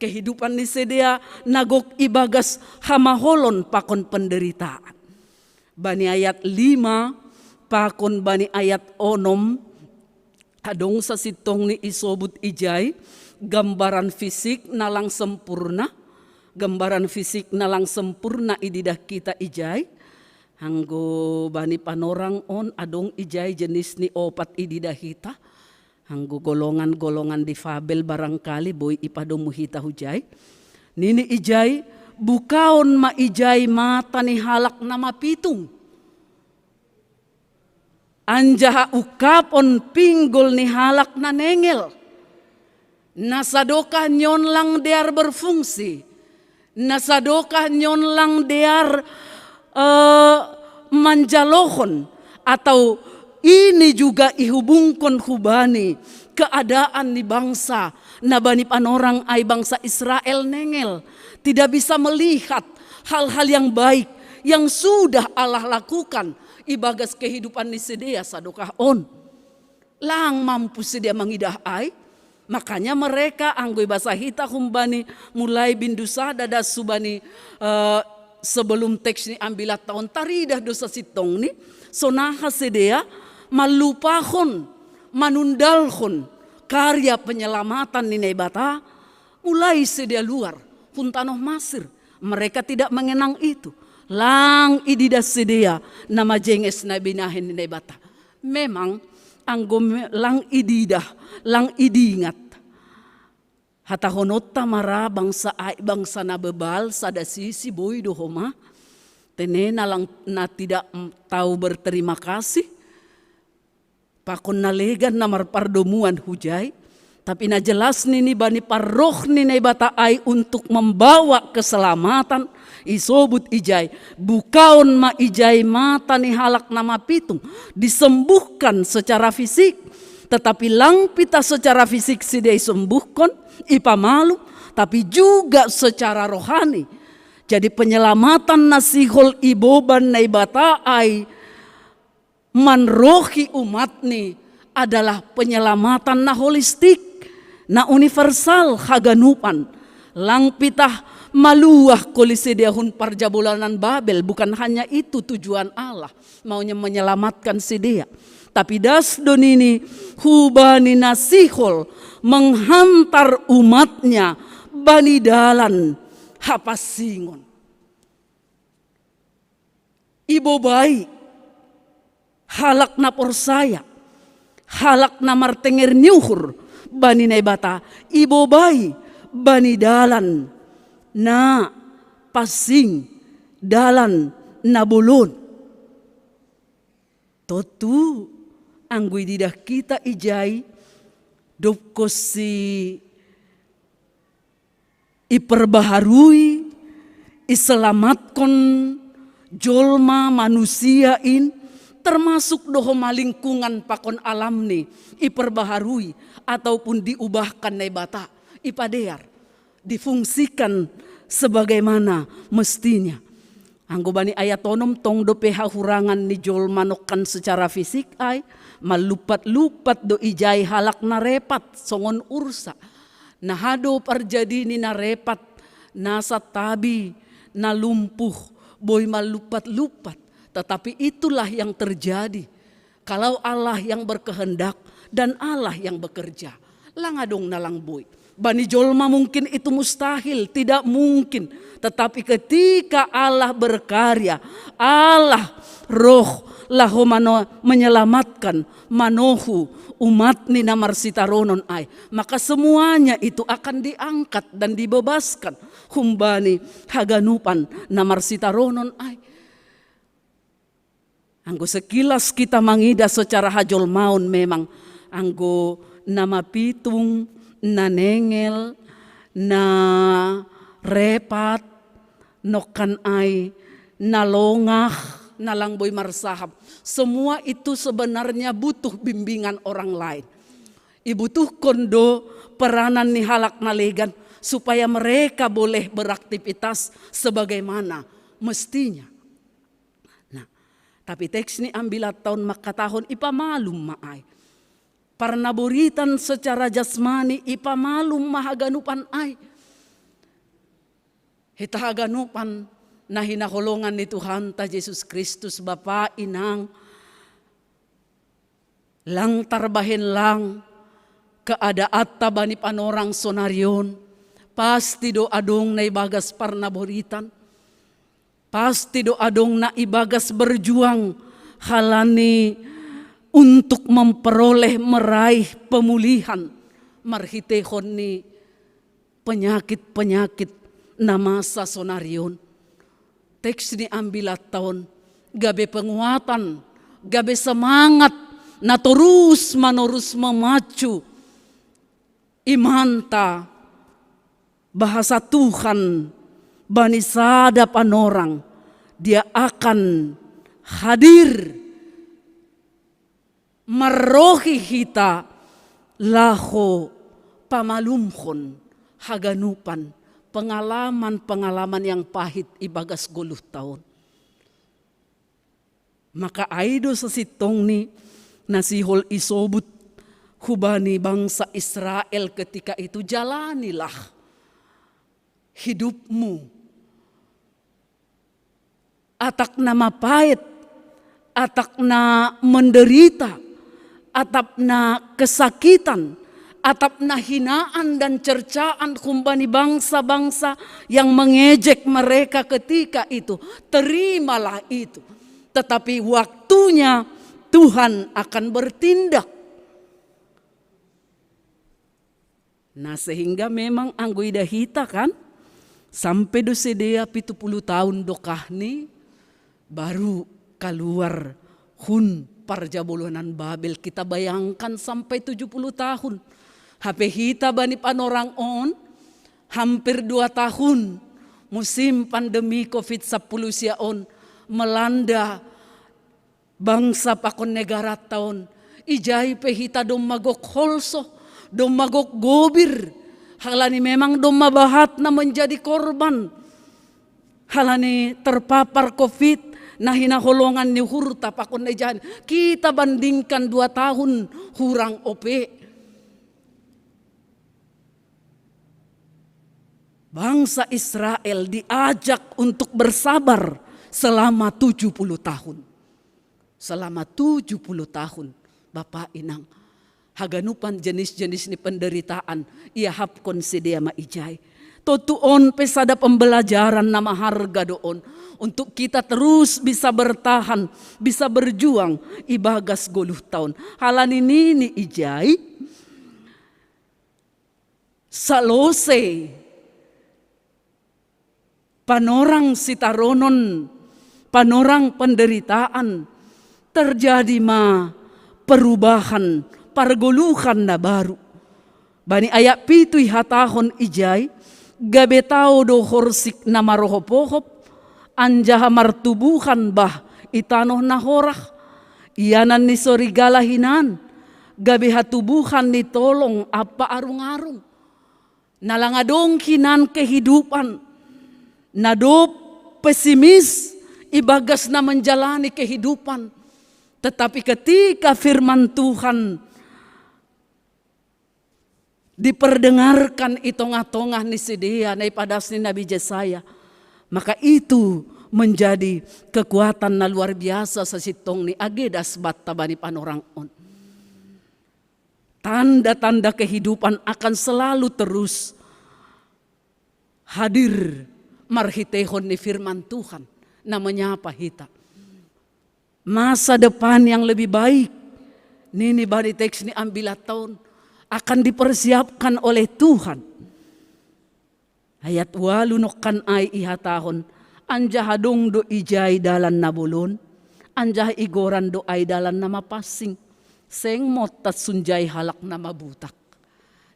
Kehidupan Nisidea nagok ibagas hamaholon pakon penderitaan. Bani ayat 5 pakon bani ayat 6 adong sa sitong ni isobut ijay gambaran fisik nalang sempurna, gambaran fisik nalang sempurna ididah kita ijay. Hanggo bani panorang on adong ijay jenis ni opat ididah hita. Hanggo golongan-golongan difabel barangkali boy ipadong muhita hujay. Nini ijay bukaon ma ijay mata ni halak na mapitung. Anjaha ukapon pinggol ni halak na nengel. Nasadoka nyon lang dear berfungsi. Nasadoka nyon lang dear manjalohon. Atau ini juga ihubungkon hubani keadaan ni bangsa. Na bani panorang ay bangsa Israel nengel. Tidak bisa melihat hal-hal yang baik yang sudah Allah lakukan. Ibagas kehidupan Nisidea sadokah on. Lang mampu sedia mengidah ay. Makanya mereka anggoy bahasa hita kumbani mulai bindusa dada subani sebelum teks ni ambilat tahun taridah dosa sitong ni. Sonaha sedia malupahon manundalhon karya penyelamatan Ninai Bata mulai sedia luar puntanoh Masir. Mereka tidak mengenang itu. Lang ididah sedia nama jenges na binahin Ninai Bata. Memang anggom lang ididah, lang idingat. Hatahonot tamara bangsa na bebal sada sisi boy dohoma. Tene na lang na tidak tahu berterima kasih. Pakon nalegan namar pardomuan hujay. Tapi na jelas nini bani paroh Ninai Bata ay untuk membawa keselamatan. Isobut ijay, bukaon ma ijay mata ni halak nama pitung, disembuhkan secara fisik, tetapi lang pita secara fisik sudah disembuhkan, ipamalu, tapi juga secara rohani. Jadi penyelamatan nasihol iboban Ninai Bata ay manrohi umat ni adalah penyelamatan na holistik, na universal haganupan, lang pitah maluah kolisidehun parjabulanan Babel. Bukan hanya itu tujuan Allah, maunya menyelamatkan Sidea. Tapi das donini hubani nasihol menghantar umatnya bani dalan hapasingon. Ibo bayi halak na porsaya, halak na martenger nyuhur bani Ninai Bata. Ibo bayi bani dalan na pasing dalan na bulon. Totu anggoy didah kita ijay dopko si iperbaharui iselamatkan jolma manusiain, termasuk dohoma lingkungan pakon alam ni iperbaharui ataupun diubahkan na bata ipadear, difungsikan sebagaimana mestinya. Anggo bani ayat onom tong do pehahurangan ni jolma nokan secara fisik ay malupat-lupat do ijay halak na repat songon ursa. Nahado parjadi ni na repat, nasa tabi, na lumpuh, boy malupat-lupat. Tetapi itulah yang terjadi kalau Allah yang berkehendak dan Allah yang bekerja. Langadong nalang boy. Bani jolma mungkin itu mustahil, tidak mungkin. Tetapi ketika Allah berkarya, Allah roh lahu menyelamatkan manohu umat ni namar sitaronon ay, maka semuanya itu akan diangkat dan dibebaskan humbani haganupan namar sitaronon ay. Anggo sekilas kita mangida secara hajol maun memang anggo nama pitung na nengel na repat nokan ay nalongah nalangboy marsahab, semua itu sebenarnya butuh bimbingan orang lain. Ibutuh kondo peranan ni halak nalegan supaya mereka boleh beraktivitas sebagaimana mestinya. Nah, tapi teks ni ambilat tahun maka tahun ipamalum maay. Parnaburitan secara jasmani ipamalum mahaganupan ay. Hitahaganupan na hinaholongan ni Tuhan ta Yesus Kristus Bapa inang lang tarbahin lang keadaat ta bani panorang sonaryon pasti do adong na ibagas parnaburitan, pasti do adong na ibagas berjuang halani untuk memperoleh meraih pemulihan marhitehon ni penyakit-penyakit na masa sonaryon. Teks ni ambilat tahun, gabe penguatan, gabe semangat, na terus menerus memacu imanta bahasa Tuhan bani sada panorang, dia akan hadir merohi hita laho pamalumhon haganupan pengalaman-pengalaman yang pahit ibagas 10 tahun. Maka aido sesitong ni nasihol isobut hubani bangsa Israel ketika itu, jalanilah hidupmu atak na mapait, atak na menderita, atap na kesakitan, atap na hinaan dan cercaan kumbani bangsa-bangsa yang mengejek mereka ketika itu. Terimalah itu. Tetapi waktunya Tuhan akan bertindak. Nah sehingga memang anggo idahita kan sampai dosedea 70 tahun dokahni baru keluar hun parjabolonan Babel. Kita bayangkan sampai 70 tahun. HP hita bani panorang on hampir 2 tahun musim pandemi COVID-10 siaon melanda bangsa pakon negara tahun. Ijai pehita dom magok holso, dom magok gobir. Halani memang dom mabahat na menjadi korban. Halani terpapar COVID nah hinaholongan ni hurta pakon nejahan. Kita bandingkan 2 tahun hurang OP. Bangsa Israel diajak untuk bersabar selama 70 tahun. Selama 70 tahun Bapak Inang. Haganupan jenis-jenis ni penderitaan. Ia hapkon sedia maijay. Totuon pesada pembelajaran nama harga doon. Untuk kita terus bisa bertahan. Bisa berjuang. Ibagas 10 tahun. Halan ini ni ijay. Salose. Panorang sitaronon, panorang penderitaan, terjadi perubahan, pargoluhan na baru. Bani ayak pitui hatahon ijay, gabe tao do horsik na marohopohop, anjaha martubuhan bah itanoh nahorah, iyanan ni sorigala hinan, gabi hatubuhan ni tolong apa arung-arung. Nalangadong hinan kehidupan, nado pesimis, ibagas na menjalani kehidupan. Tetapi ketika firman Tuhan diperdengarkan itong-atongah ni Sidea naipadas ni Nabi Jesaya, maka itu menjadi kekuatan na luar biasa sa sitong ni agedas batta bani panorang on. Tanda-tanda kehidupan akan selalu terus hadir marhitehon ni firman Tuhan na menyapa hita. Masa depan yang lebih baik, nini bani teks ni ambilataon, akan dipersiapkan oleh Tuhan. Ayat 8 nokkan ay ihatahon, anjahadong do ijay dalan na bulon, anjah igoran do ay dalan na mapasing, seng motat sunjay halak na mabutak.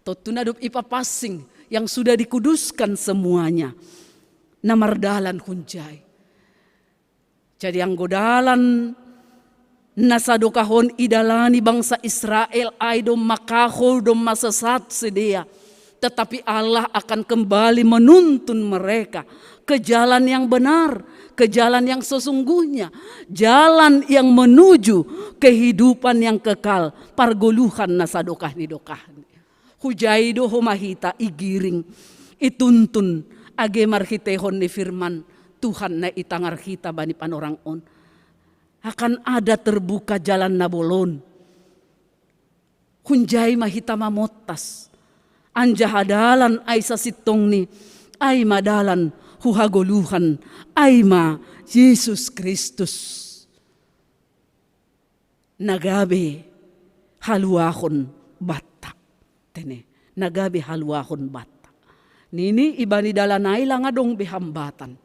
Totunadop ipapasing yang sudah dikuduskan semuanya, na mardalan hunjay. Jadi ang godalan nasadokahon idalani bangsa Israel ay dom makahol dom masasat sedia. Tetapi Allah akan kembali menuntun mereka ke jalan yang benar, ke jalan yang sesungguhnya, jalan yang menuju kehidupan yang kekal, pargoluhan nasadokah nidokah. Hujaido homahita igiring, ituntun age marhitehon ni firman Tuhan na itangar kita bani panorang on. Akan ada terbuka jalan na bolon. Hunjay mahita mamotas. Anjahadalan ay sa sitong ni ay madalan huhagoluhan ay ma Jesus Kristus. Nagabi haluahon bata. Tene, nagabi haluahon bata. Nini ibani dalanay langadong bihambatan.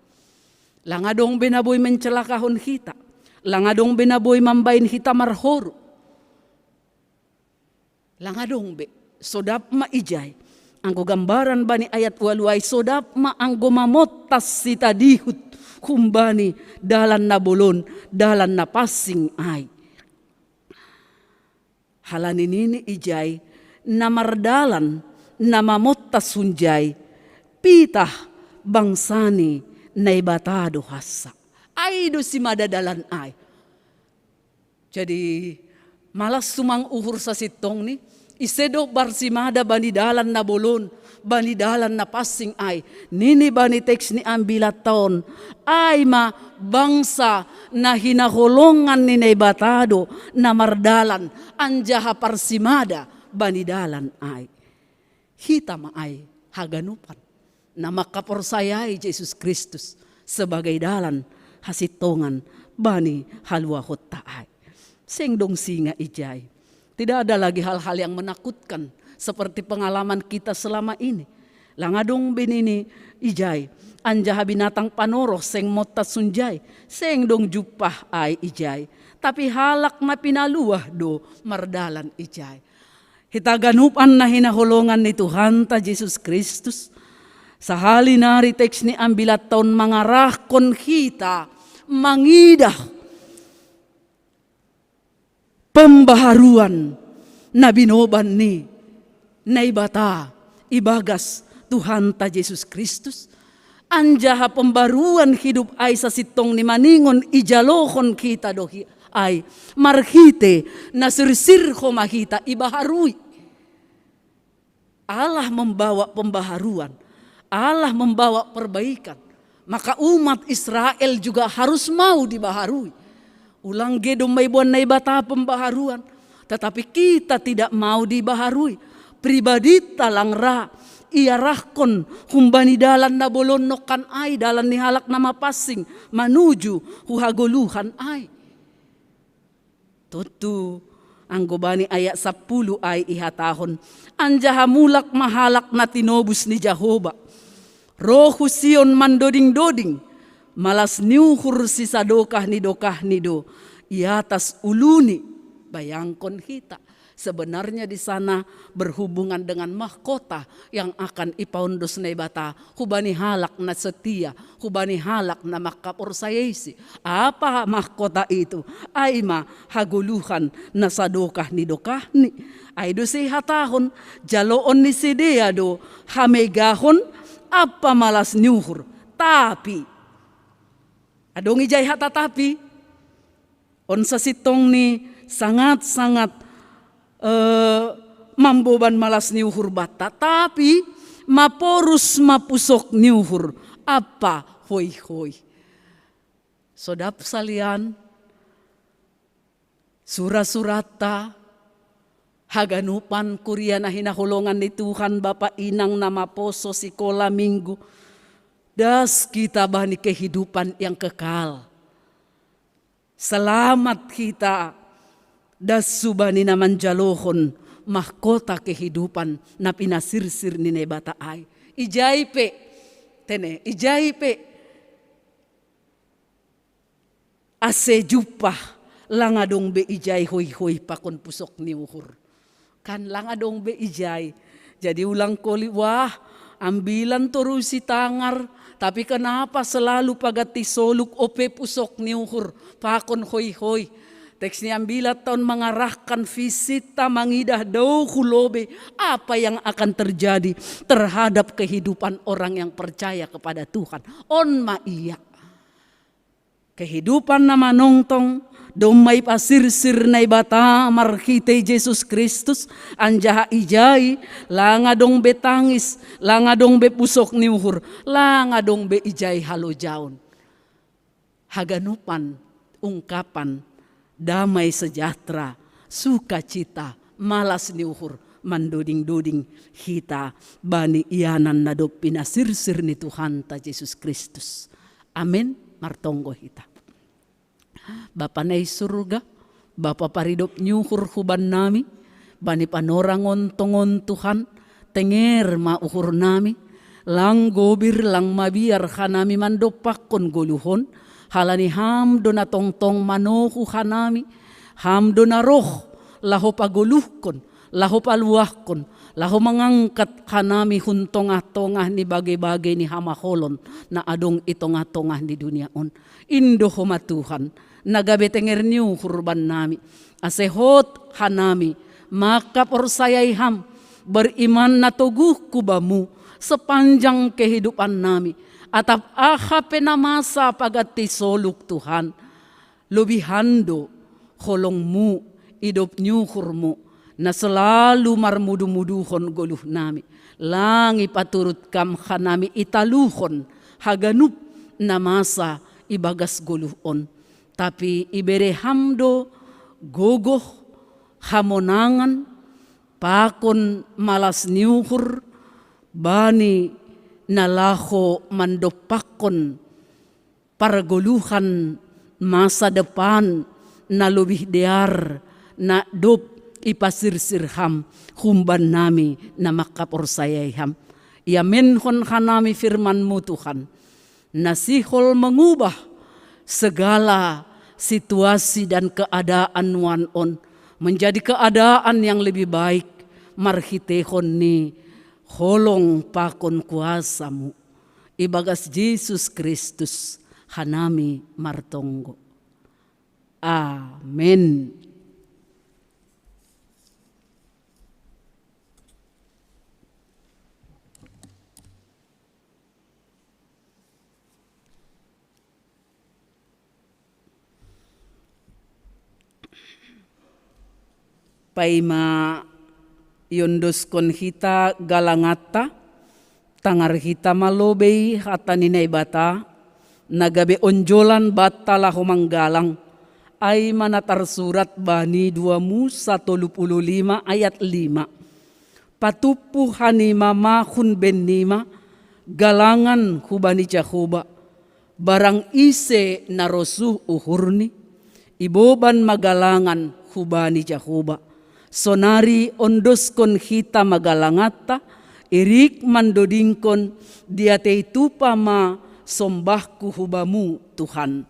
Langadong binaboy mencelakahon hita. Langadong binaboy mambain hita marhoro. Langadong be, sodap maijay. Anggo gambaran bani ayat 8 ay sodap ma anggo mamotas sita dihut. Kumbani dalan na bolon, dalan na pasing ay. Halaninini ijay, namardalan, namamotas sunjay, pitah bangsani, naibatado hasa. Ay do si madadalan ay. Jadi malas sumang uhur sa sitong ni. Isedo barsimada banidalan na bolon. Banidalan na pasing ay. Nini bani teks ni ambilataon. Ay ma bangsa na hinaholongan ni naibatado na mardalan. Anjaha parsimada banidalan ay. Hita ma ay haganupan. Na makaporsayay Jesus Kristus sebagai dalan hasitongan bani haluahot taay. Sengdong singa ijay. Tidak ada lagi hal-hal yang menakutkan seperti pengalaman kita selama ini. Langadong binini ijay. Anjaha binatang panoroh seng motat sunjay. Sengdong jupah ay ijay. Tapi halak na pinaluah do mardalan ijay. Hitaganupan na hinaholongan ni Tuhan ta Jesus Kristus. Sa halinari teks ni ambilat taon mangarahkon kita mangidah pembaharuan na binoban ni naibata ibagas Tuhan ta Jesus Kristus. Anjaha pembaruan hidup ay sa sitong ni maningon ijalohon kita dohi ay marhite na sirsirho mahita ibaharui. Allah membawa pembaharuan. Allah membawa perbaikan. Maka umat Israel juga harus mau dibaharui. Ulang gedom may buwan na ibata pembaharuan. Tetapi kita tidak mau dibaharui. Pribadi talang ra. Iarahkon humbani dalan na bolon nokan ay. Dalan ni halak na mapasing. Manuju huhagoluhan ay. Tutu. Ang gubani ayat 10 ay ihatahon. Anjaha mulak mahalak na tinobus ni Jehovah. Rohu Sion mandoding-doding, malas niuhur si sadokah ni do, iatas uluni, bayangkon kita. Sebenarnya di sana berhubungan dengan mahkota yang akan ipaundos na ibata. Hubani halak na setia, hubani halak na makaporsayesi. Apa mahkota itu? Ay haguluhan na sadokah ni dokahni. Ay do si hatahon, jaloon ni si dia do hamegahon, apa malas nyuhur. Tapi, adong ijay hata tapi, on sa sitong ni sangat-sangat mamboban malas niuhur bata, tapi maporus mapusok niuhur apa hoy. Sodap salian surata haganupan kuria na hinahulongan ni Tuhan Bapa Inang na maposo sikola minggu. Das kita bani kehidupan yang kekal. Selamat kita das subani naman jalohon mahkota kehidupan na pinasirsir ni nebata ay. Ijaipe ase jupah langadong be ijay hoy pakon pusok ni uhur. Kan langadong be ijay. Jadi ulang koli wah ambilan terus si tangar. Tapi kenapa selalu pagati soluk ope pusok ni uhur pakon hoy. Teks ni ambilat tahun mengarahkan visita mangidah daw hulobe. Apa yang akan terjadi terhadap kehidupan orang yang percaya kepada Tuhan. On iya. Kehidupan na manongtong domay pasirsir na ibata markite Jesus Kristus anjaha ijay langadong betangis langadong be pusok ni uhur langadong be ijay halojaon. Haganupan ungkapan damai sejahtera, sukacita, malas niuhur, manduding-duding kita bani ianan nadop pinasirsir ni Tuhan ta Yesus Kristus. Amin, martonggo kita. Bapa na surga, Bapa paridop nyuhur huban nami, bani panorangon tongon Tuhan, tenger mauhur nami, lang gobir lang mabiar hanami mandopakon goluhon, halani hamdo na tongtong manohu hanami, hamdo na roh, laho paguluhkon, laho paluahkon, laho mangangkat hanami huntongah-tongah ni bagay-bagay ni hamaholon na adong itongah-tongah ni dunia on. Indo homa Tuhan, nagabetenger niyo hurban nami, asehot hanami, makaporsayay ham, beriman na tuguh kubamu, sepanjang kehidupan nami, atap ahape na masa pagati soluk Tuhan, lubihando holongmu, idop nyuhurmu, na selalu marmudu-muduhon goluh nami, langi paturut kam hanami italuhon, haganup na masa ibagas goluh on, tapi ibere hamdo gogoh hamonangan, pakon malas niuhur, bani nalaho mandopakon pargoluhan masa depan na lubih dear na dop ipasirsirham humban nami na makaporsayayham. Yamenhon hanami firmanmu Tuhan, nasihol mengubah segala situasi dan keadaan wanon menjadi keadaan yang lebih baik. Marhitehon ni holong pakon kuasamu, ibagas Yesus Kristus hanami martonggo. Amin. Paima yondos kon hita galangata, tangar hita malobey hata ninay bata, nagabe onjolan bata laho manggalang, ay manatar surat bani 2 Musa 35 ayat 5. Patupu hanima mahun benima, galangan hubani Jahuba, barang ise narosu uhurni, iboban magalangan hubani Jahuba. Sonari ondoskon hita magalangata, irik mandodingkon diate itu pama sombahku hubamu Tuhan.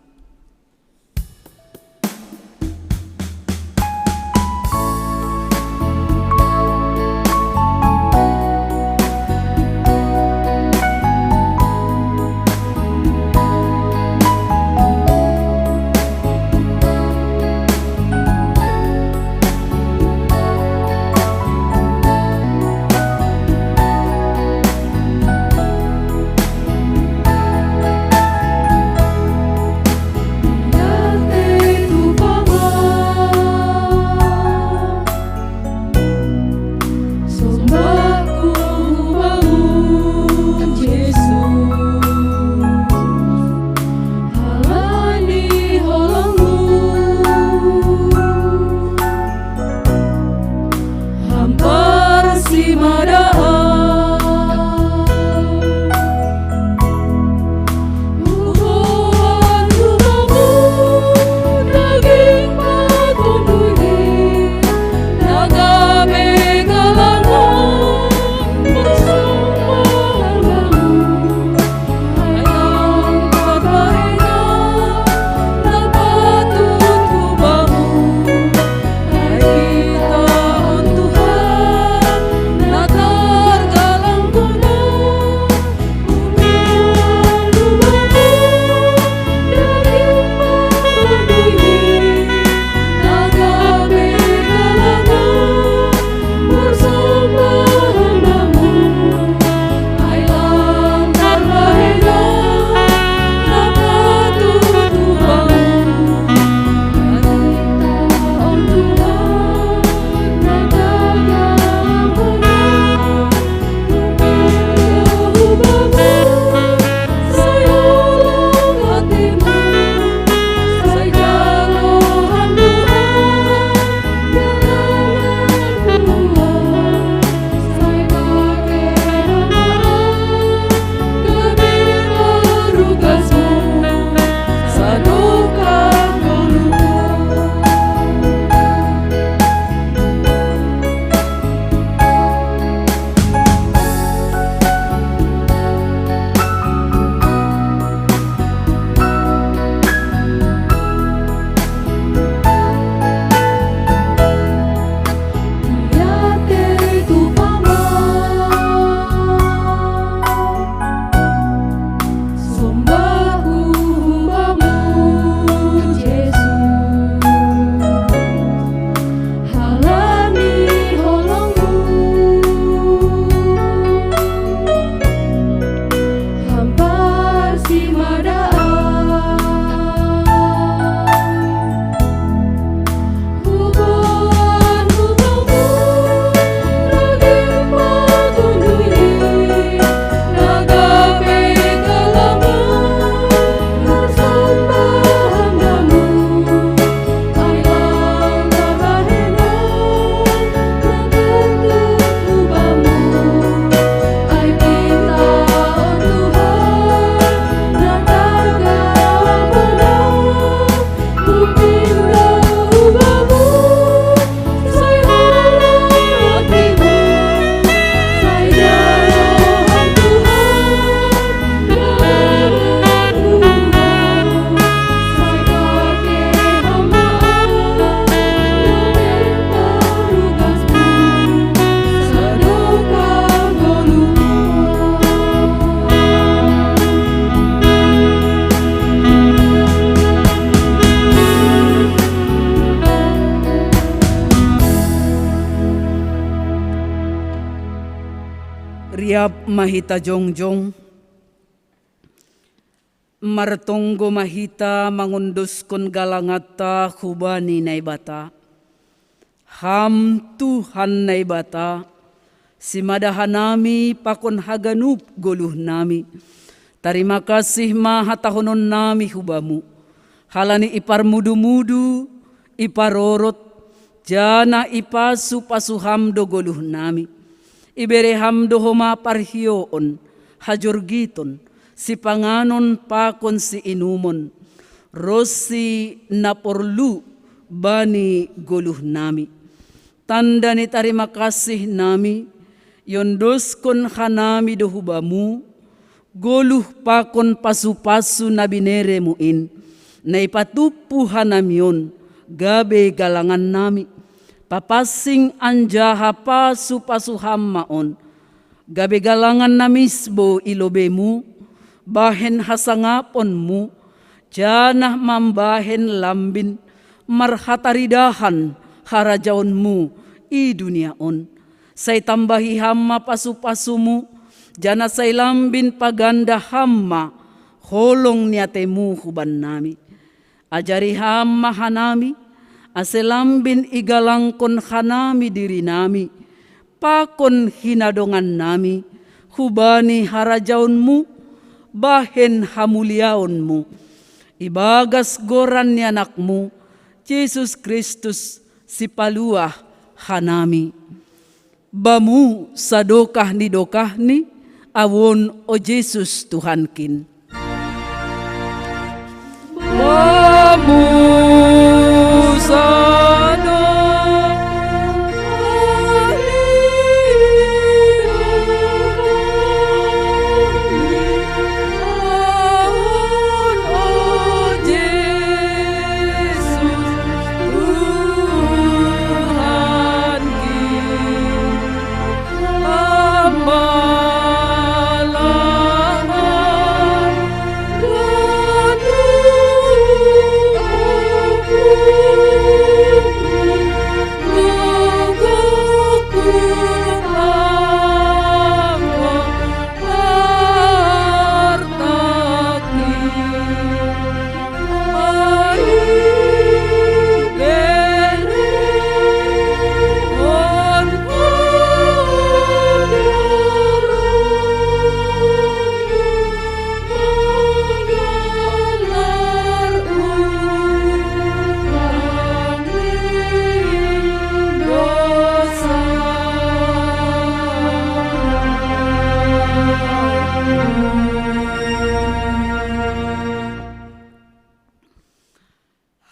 mahita jongjong, martonggo mahita mangundos kon galangata hubani na ibata. Ham Tuhan na ibata, si madahanami pakon haganup guluh nami. Terima kasih mahatahonon nami hubamu. Halani ipar mudu-mudu, iparorot, jana ipasu pasuham do guluh nami. Ibereham do homa parhioon, hajurgiton, si panganon pakon si inumon, rosi naporlu bani guluh nami. Tanda ni terima kasih nami, yondos kon hanami do hubamu, goluh pakon pasu-pasu na bineremuin, na ipatupu hanamion, gabe galangan nami, papasing anjaha pasu-pasu hammaon, gabe galangan na misbo ilobemu, bahen hasangaponmu, janah mambahen lambin, marhataridahan harajaonmu i duniaon, say tambahi hamma pasu-pasumu, jana say lambin paganda hamma, holong niatemu huban nami. Ajari hamma hanami, aselambin igalangkon hanami diri nami, pakon hinadongan nami, hubani harajaonmu, bahen hamuliaonmu, ibagas goran ni anakmu, Yesus Kristus si paluah hanami. Bamu sadokah ni, awon o Yesus Tuhankin. Bamu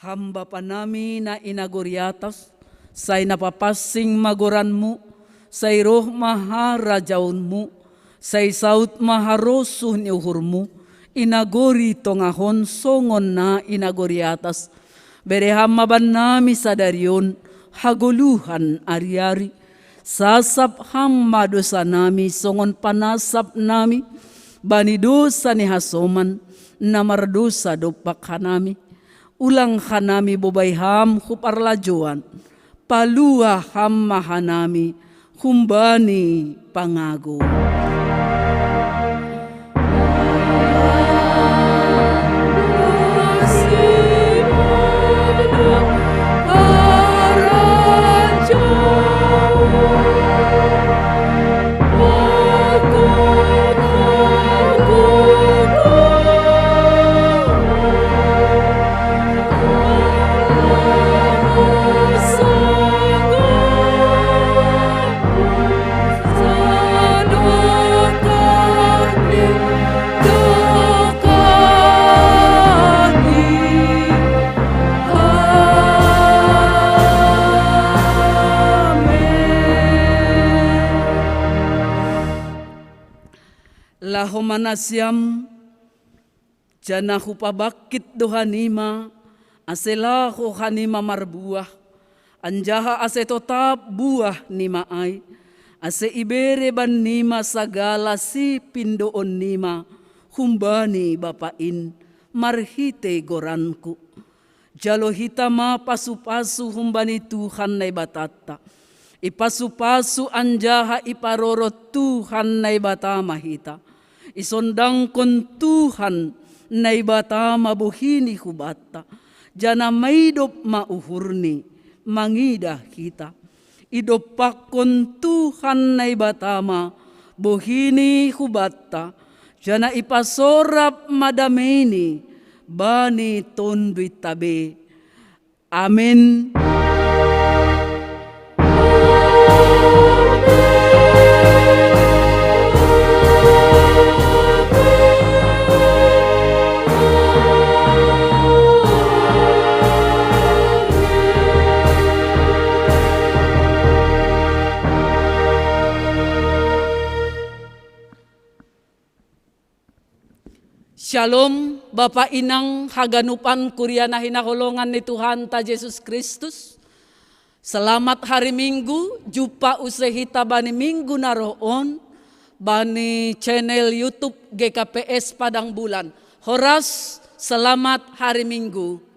hamba panami na inaguriatas, say napapasing magoranmu, say roh maharajaunmu, say saut maharosuh ni uhurmu, inagori tongahon songon na inaguriatas, bereham maban nami sadarion, haguluhan ari-ari, sasap hamma dosa nami, songon panasap nami, bani dosa ni hasoman, namardosa dopak hanami, ulang hanami bobayham huparlajuan, palua hamma hanami, humbani pangago. Lahomanasyam jana hupabakit dohanima aselaho hanima marbuah anjaha ase totap buah nima ay ase ibere ban nima sagala si pindoon nima humbani bapain marhite goranku jalo hitama pasu-pasu humbani Tuhan na batata Ipasupasu anjaha iparoro Tuhan na ibatama hita. Isondang kon Tuhan na ibatama buhini hubata. Jana maidop mauhurni mangida kita. Idopak kon Tuhan na ibatama buhini hubata. Jana ipasorap madameni bani tondui tabe. Amin. Shalom, Bapak Inang haganupan kuryana hinaholongan ni Tuhan ta Yesus Kristus. Selamat hari Minggu, jumpa usahita bani Minggu naroon, bani channel YouTube GKPS Padang Bulan. Horas, selamat hari Minggu.